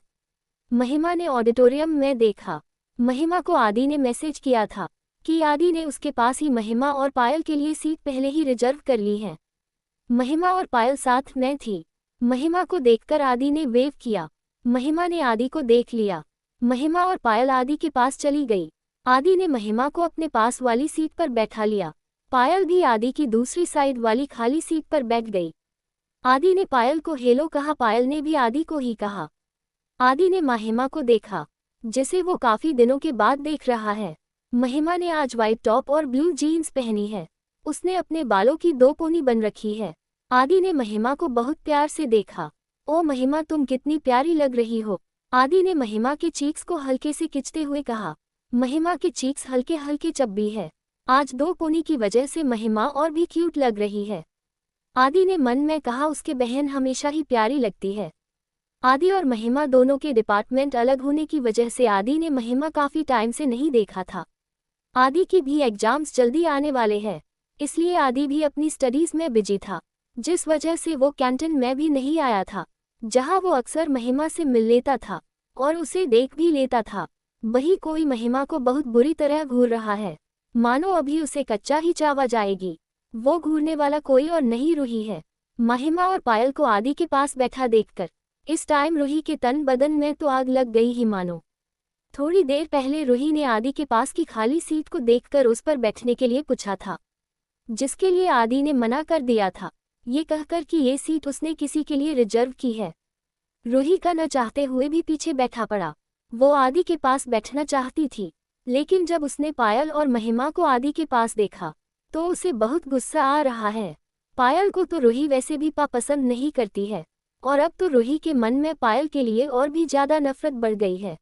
महिमा ने ऑडिटोरियम में देखा। महिमा को आदि ने मैसेज किया था कि आदि ने उसके पास ही महिमा और पायल के लिए सीट पहले ही रिजर्व कर ली है। महिमा और पायल साथ में थी। महिमा को देखकर आदि ने वेव किया। महिमा ने आदि को देख लिया। महिमा और पायल आदि के पास चली गई। आदि ने महिमा को अपने पास वाली सीट पर बैठा लिया। पायल भी आदि की दूसरी साइड वाली खाली सीट पर बैठ गई। आदि ने पायल को हेलो कहा, पायल ने भी आदि को ही कहा। आदि ने महिमा को देखा, जिसे वो काफी दिनों के बाद देख रहा है। महिमा ने आज व्हाइट टॉप और ब्लू जीन्स पहनी है। उसने अपने बालों की 2 पोनी बन रखी है। आदि ने महिमा को बहुत प्यार से देखा। ओ महिमा, तुम कितनी प्यारी लग रही हो। आदि ने महिमा के चीक्स को हल्के से खिंचते हुए कहा। महिमा के चीक्स हल्के हल्के चब्बी है। आज 2 पोनी की वजह से महिमा और भी क्यूट लग रही है। आदि ने मन में कहा, उसके बहन हमेशा ही प्यारी लगती है। आदि और महिमा दोनों के डिपार्टमेंट अलग होने की वजह से आदि ने महिमा काफी टाइम से नहीं देखा था। आदि की भी एग्जाम्स जल्दी आने वाले हैं, इसलिए आदि भी अपनी स्टडीज में बिजी था, जिस वजह से वो कैंटीन में भी नहीं आया था, जहां वो अक्सर महिमा से मिल लेता था और उसे देख भी लेता था। वही कोई महिमा को बहुत बुरी तरह घूर रहा है, मानो अभी उसे कच्चा ही चावा जाएगी। वो घूरने वाला कोई और नहीं, रूही है। महिमा और पायल को आदि के पास बैठा देखकर इस टाइम रूही के तन बदन में तो आग लग गई ही मानो। थोड़ी देर पहले रूही ने आदि के पास की खाली सीट को देखकर उस पर बैठने के लिए पूछा था, जिसके लिए आदि ने मना कर दिया था, ये कहकर कि ये सीट उसने किसी के लिए रिजर्व की है। रूही का न चाहते हुए भी पीछे बैठा पड़ा। वो आदि के पास बैठना चाहती थी, लेकिन जब उसने पायल और महिमा को आदि के पास देखा तो उसे बहुत गुस्सा आ रहा है। पायल को तो रूही वैसे भी पसंद नहीं करती है, और अब तो रूही के मन में पायल के लिए और भी ज्यादा नफरत बढ़ गई है।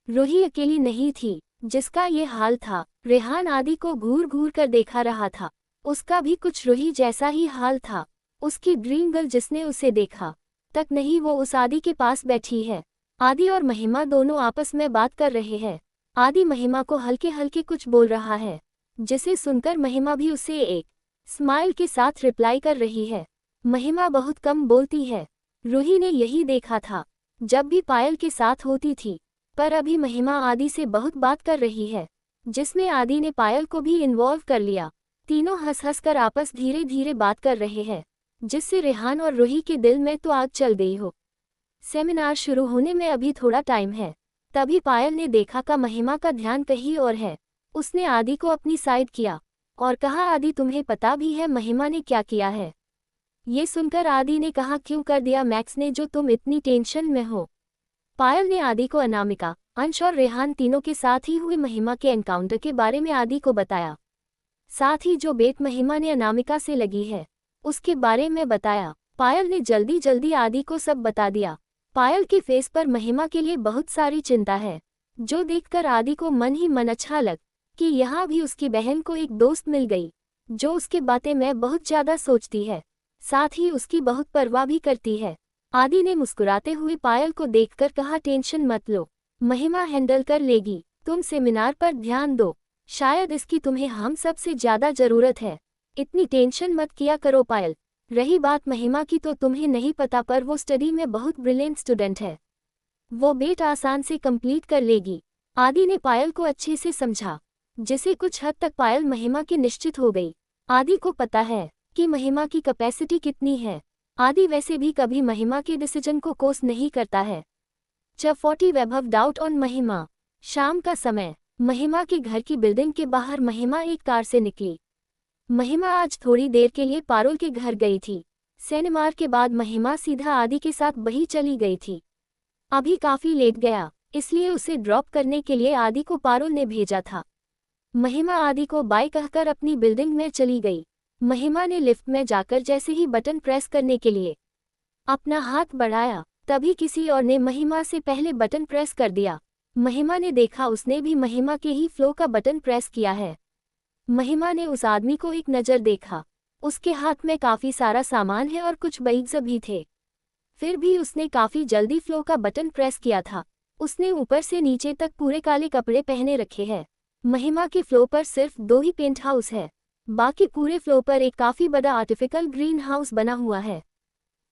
रूही अकेली नहीं थी जिसका ये हाल था। रेहान आदि को घूर घूर कर देखा रहा था। उसका भी कुछ रूही जैसा ही हाल था। उसकी ड्रीम गर्ल जिसने उसे देखा तक नहीं, वो उस आदि के पास बैठी है। आदि और महिमा दोनों आपस में बात कर रहे हैं। आदि महिमा को हल्के हल्के कुछ बोल रहा है, जिसे सुनकर महिमा भी उसे एक स्माइल के साथ रिप्लाई कर रही है। महिमा बहुत कम बोलती है। रूही ने यही देखा था जब भी पायल के साथ होती थी, पर अभी महिमा आदि से बहुत बात कर रही है, जिसमें आदि ने पायल को भी इन्वॉल्व कर लिया। तीनों हंस हंस कर आपस धीरे धीरे बात कर रहे हैं, जिससे रेहान और रूही के दिल में तो आग चल गई हो। सेमिनार शुरू होने में अभी थोड़ा टाइम है। तभी पायल ने देखा का महिमा का ध्यान कहीं और है। उसने आदि को अपनी साइड किया और कहा, आदि तुम्हें पता भी है महिमा ने क्या किया है? ये सुनकर आदि ने कहा, क्यों कर दिया मैक्स ने जो तुम इतनी टेंशन में हो? पायल ने आदि को अनामिका, अंश और रेहान तीनों के साथ ही हुए महिमा के एनकाउंटर के बारे में आदि को बताया। साथ ही जो बेट महिमा ने अनामिका से लगी है उसके बारे में बताया। पायल ने जल्दी जल्दी आदि को सब बता दिया। पायल के फेस पर महिमा के लिए बहुत सारी चिंता है, जो देखकर आदि को मन ही मन अच्छा लग कि यहाँ भी उसकी बहन को एक दोस्त मिल गई जो उसके बातें में बहुत ज्यादा सोचती है, साथ ही उसकी बहुत परवाह भी करती है। आदि ने मुस्कुराते हुए पायल को देखकर कहा, टेंशन मत लो, महिमा हैंडल कर लेगी, तुम सेमिनार पर ध्यान दो, शायद इसकी तुम्हें हम सबसे ज्यादा जरूरत है, इतनी टेंशन मत किया करो पायल। रही बात महिमा की तो तुम्हें नहीं पता, पर वो स्टडी में बहुत ब्रिलियंट स्टूडेंट है, वो बेट आसान से कंप्लीट कर लेगी। आदि ने पायल को अच्छे से समझा, जिसे कुछ हद तक पायल महिमा की निश्चित हो गई। आदि को पता है कि महिमा की कैपेसिटी कितनी है। आदि वैसे भी कभी महिमा के डिसीजन को कोस नहीं करता है। 40 वैभव डाउट ऑन महिमा। शाम का समय, महिमा के घर की बिल्डिंग के बाहर महिमा एक कार से निकली। महिमा आज थोड़ी देर के लिए पारुल के घर गई थी। सेमिनार के बाद महिमा सीधा आदि के साथ वही चली गई थी। अभी काफी लेट गया, इसलिए उसे ड्रॉप करने के लिए आदि को पारुल ने भेजा था। महिमा आदि को बाय कहकर अपनी बिल्डिंग में चली गई। महिमा ने लिफ्ट में जाकर जैसे ही बटन प्रेस करने के लिए अपना हाथ बढ़ाया, तभी किसी और ने महिमा से पहले बटन प्रेस कर दिया। महिमा ने देखा उसने भी महिमा के ही फ्लो का बटन प्रेस किया है। महिमा ने उस आदमी को एक नज़र देखा, उसके हाथ में काफ़ी सारा सामान है और कुछ बैग्स भी थे। फिर भी उसने काफ़ी जल्दी फ्लो का बटन प्रेस किया था। उसने ऊपर से नीचे तक पूरे काले कपड़े पहने रखे हैं। महिमा के फ्लो पर सिर्फ 2 ही पेंट हाउस है, बाकी पूरे फ्लो पर एक काफ़ी बड़ा आर्टिफिशियल ग्रीन हाउस बना हुआ है,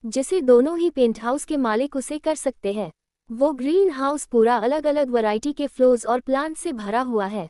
जिसे दोनों ही पेंट हाउस के मालिक उसे कर सकते हैं। वो ग्रीन हाउस पूरा अलग अलग वैरायटी के फ्लोज और प्लांट से भरा हुआ है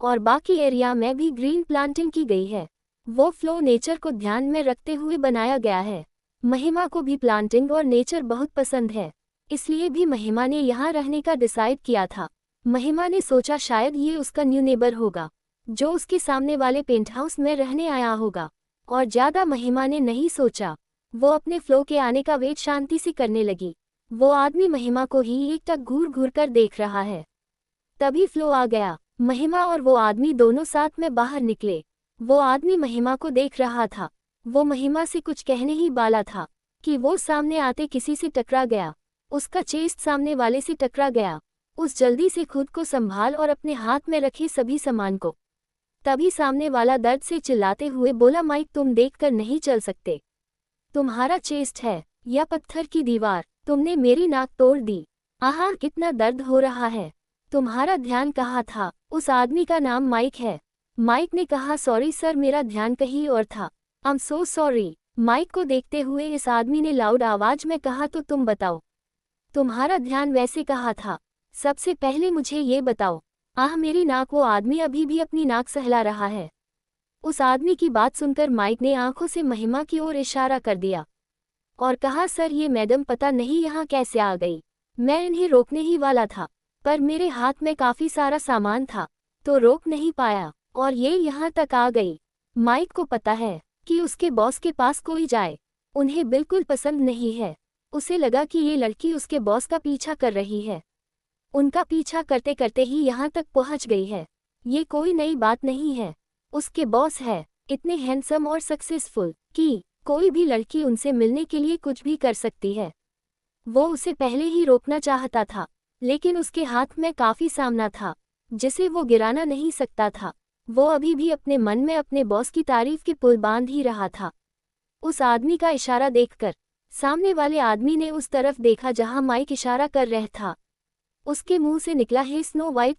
और बाकी एरिया में भी ग्रीन प्लांटिंग की गई है। वो फ्लो नेचर को ध्यान में रखते हुए बनाया गया है। महिमा को भी प्लांटिंग और नेचर बहुत पसंद है, इसलिए भी महिमा ने यहाँ रहने का डिसाइड किया था। महिमा ने सोचा शायद ये उसका न्यू नेबर होगा जो उसके सामने वाले पेंट हाउस में रहने आया होगा, और ज़्यादा महिमा ने नहीं सोचा। वो अपने फ्लो के आने का वेट शांति से करने लगी। वो आदमी महिमा को ही एकटक घूर घूर कर देख रहा है। तभी फ्लो आ गया। महिमा और वो आदमी दोनों साथ में बाहर निकले। वो आदमी महिमा को देख रहा था। वो महिमा से कुछ कहने ही वाला था कि वो सामने आते किसी से टकरा गया। उसका चेस्ट सामने वाले से टकरा गया। उस जल्दी से खुद को संभाल और अपने हाथ में रखे सभी सामान को। तभी सामने वाला दर्द से चिल्लाते हुए बोला, माइक तुम देखकर नहीं चल सकते, तुम्हारा चेस्ट है या पत्थर की दीवार, तुमने मेरी नाक तोड़ दी। आहा कितना दर्द हो रहा है, तुम्हारा ध्यान कहाँ था? उस आदमी का नाम माइक है। माइक ने कहा, सॉरी सर, मेरा ध्यान कहीं और था, I am so sorry. Mike को देखते हुए इस आदमी ने लाउड आवाज में कहा, तो तुम बताओ, तुम्हारा ध्यान वैसे कहाँ था? सबसे पहले मुझे ये बताओ। आह मेरी नाक। वो आदमी अभी भी अपनी नाक सहला रहा है। उस आदमी की बात सुनकर माइक ने आंखों से महिमा की ओर इशारा कर दिया और कहा, सर ये मैडम पता नहीं यहाँ कैसे आ गई, मैं इन्हें रोकने ही वाला था, पर मेरे हाथ में काफ़ी सारा सामान था तो रोक नहीं पाया और ये यहाँ तक आ गई। माइक को पता है कि उसके बॉस के पास कोई जाए उन्हें बिल्कुल पसंद नहीं है। उसे लगा कि ये लड़की उसके बॉस का पीछा कर रही है, उनका पीछा करते करते ही यहाँ तक पहुँच गई है। ये कोई नई बात नहीं है, उसके बॉस है इतने हैंडसम और सक्सेसफुल कि कोई भी लड़की उनसे मिलने के लिए कुछ भी कर सकती है। वो उसे पहले ही रोकना चाहता था, लेकिन उसके हाथ में काफ़ी सामना था जिसे वो गिराना नहीं सकता था। वो अभी भी अपने मन में अपने बॉस की तारीफ के पुल बांध ही रहा था। उस आदमी का इशारा देखकर सामने वाले आदमी ने उस तरफ देखा जहां माइक इशारा कर रहा था। उसके मुंह से निकला, हे स्नो वाइट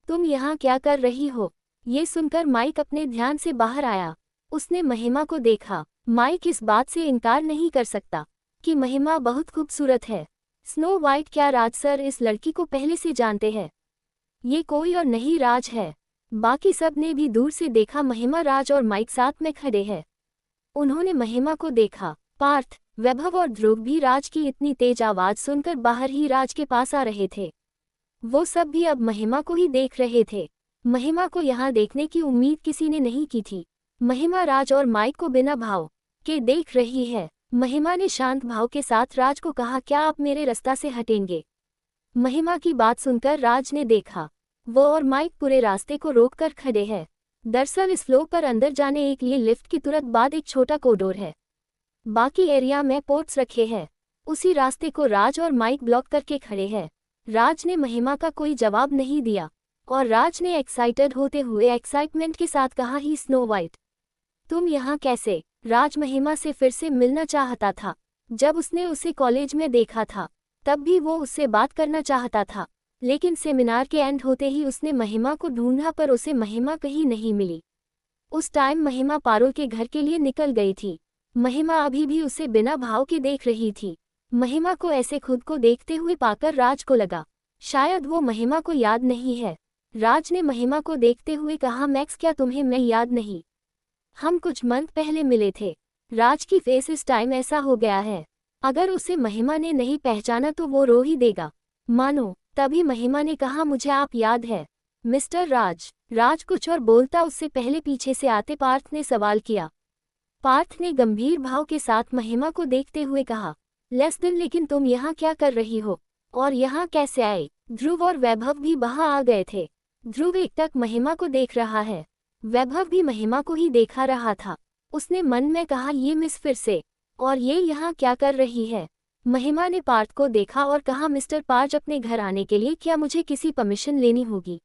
तुम यहाँ क्या कर रही हो? ये सुनकर माइक अपने ध्यान से बाहर आया। उसने महिमा को देखा। माइक इस बात से इनकार नहीं कर सकता कि महिमा बहुत खूबसूरत है। स्नो वाइट क्या राज सर इस लड़की को पहले से जानते हैं? ये कोई और नहीं राज है। बाकी सब ने भी दूर से देखा महिमा, राज और माइक साथ में खड़े हैं। उन्होंने महिमा को देखा। पार्थ, वैभव और ध्रुव भी राज की इतनी तेज आवाज सुनकर बाहर ही राज के पास आ रहे थे। वो सब भी अब महिमा को ही देख रहे थे। महिमा को यहाँ देखने की उम्मीद किसी ने नहीं की थी। महिमा राज और माइक को बिना भाव के देख रही है। महिमा ने शांत भाव के साथ राज को कहा, क्या आप मेरे रास्ता से हटेंगे? महिमा की बात सुनकर राज ने देखा, वो और माइक पूरे रास्ते को रोककर खड़े हैं। दरअसल इस फ्लोर पर अंदर जाने के लिए लिफ्ट की तुरंत बाद एक छोटा कॉरिडोर है। बाकी एरिया में पोर्ट्स रखे हैं। उसी रास्ते को राज और माइक ब्लॉक करके खड़े हैं। राज ने महिमा का कोई जवाब नहीं दिया और राज ने एक्साइटेड होते हुए एक्साइटमेंट के साथ कहा, ही स्नो वाइट, तुम यहाँ कैसे? राज महिमा से फिर से मिलना चाहता था। जब उसने उसे कॉलेज में देखा था तब भी वो उससे बात करना चाहता था, लेकिन सेमिनार के एंड होते ही उसने महिमा को ढूंढा पर उसे महिमा कहीं नहीं मिली। उस टाइम महिमा पारुल के घर के लिए निकल गई थी। महिमा अभी भी उसे बिना भाव के देख रही थी। महिमा को ऐसे खुद को देखते हुए पाकर राज को लगा शायद वो महिमा को याद नहीं है। राज ने महिमा को देखते हुए कहा, मैक्स क्या तुम्हें मैं याद नहीं? हम कुछ मंथ पहले मिले थे। राज की फेस इस टाइम ऐसा हो गया है, अगर उसे महिमा ने नहीं पहचाना तो वो रो ही देगा मानो। तभी महिमा ने कहा, मुझे आप याद है मिस्टर राज? राज कुछ और बोलता उससे पहले पीछे से आते पार्थ ने सवाल किया। पार्थ ने गंभीर भाव के साथ महिमा को देखते हुए कहा, लेस दिन, लेकिन तुम यहाँ क्या कर रही हो और यहाँ कैसे आए? ध्रुव और वैभव भी वहाँ आ गए थे। ध्रुव एकटक महिमा को देख रहा है, वैभव भी महिमा को ही देखा रहा था। उसने मन में कहा, ये मिस फिर से, और ये यहाँ क्या कर रही है? महिमा ने पार्थ को देखा और कहा, मिस्टर पार्थ, अपने घर आने के लिए क्या मुझे किसी परमिशन लेनी होगी?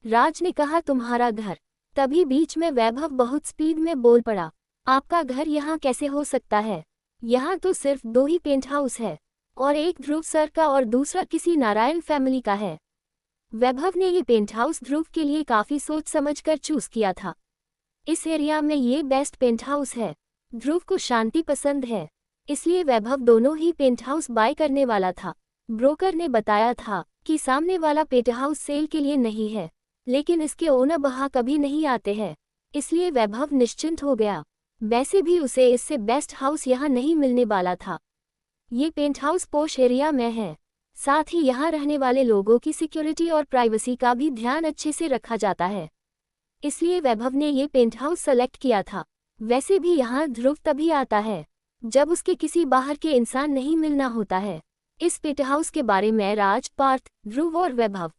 राज ने कहा, तुम्हारा घर? तभी बीच में वैभव बहुत स्पीड में बोल पड़ा, आपका घर यहाँ कैसे हो सकता है? यहाँ तो सिर्फ 2 ही पेंट हाउस है, और एक ध्रुव सर का और दूसरा किसी नारायण फैमिली का है। वैभव ने ये पेंट हाउस ध्रुव के लिए काफ़ी सोच समझकर चूज किया था। इस एरिया में ये बेस्ट पेंट हाउस है। ध्रुव को शांति पसंद है, इसलिए वैभव दोनों ही पेंट हाउस बाय करने वाला था। ब्रोकर ने बताया था कि सामने वाला पेंट हाउस सेल के लिए नहीं है, लेकिन इसके ओनर वहाँ कभी नहीं आते हैं, इसलिए वैभव निश्चिंत हो गया। वैसे भी उसे इससे बेस्ट हाउस यहाँ नहीं मिलने वाला था। ये पेंट हाउस पॉश एरिया में है, साथ ही यहाँ रहने वाले लोगों की सिक्योरिटी और प्राइवेसी का भी ध्यान अच्छे से रखा जाता है, इसलिए वैभव ने ये पेंट हाउस सेलेक्ट किया था। वैसे भी यहाँ ध्रुव तभी आता है जब उसके किसी बाहर के इंसान नहीं मिलना होता है। इस पेंट हाउस के बारे में राज, पार्थ, ध्रुव और वैभव,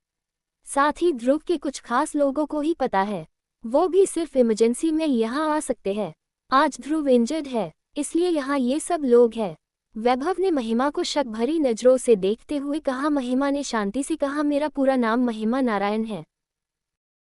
साथ ही ध्रुव के कुछ खास लोगों को ही पता है। वो भी सिर्फ इमरजेंसी में यहाँ आ सकते हैं। आज ध्रुव इंजर्ड है, इसलिए यहाँ ये सब लोग हैं। वैभव ने महिमा को शक भरी नजरों से देखते हुए कहा। महिमा ने शांति से कहा, मेरा पूरा नाम महिमा नारायण है।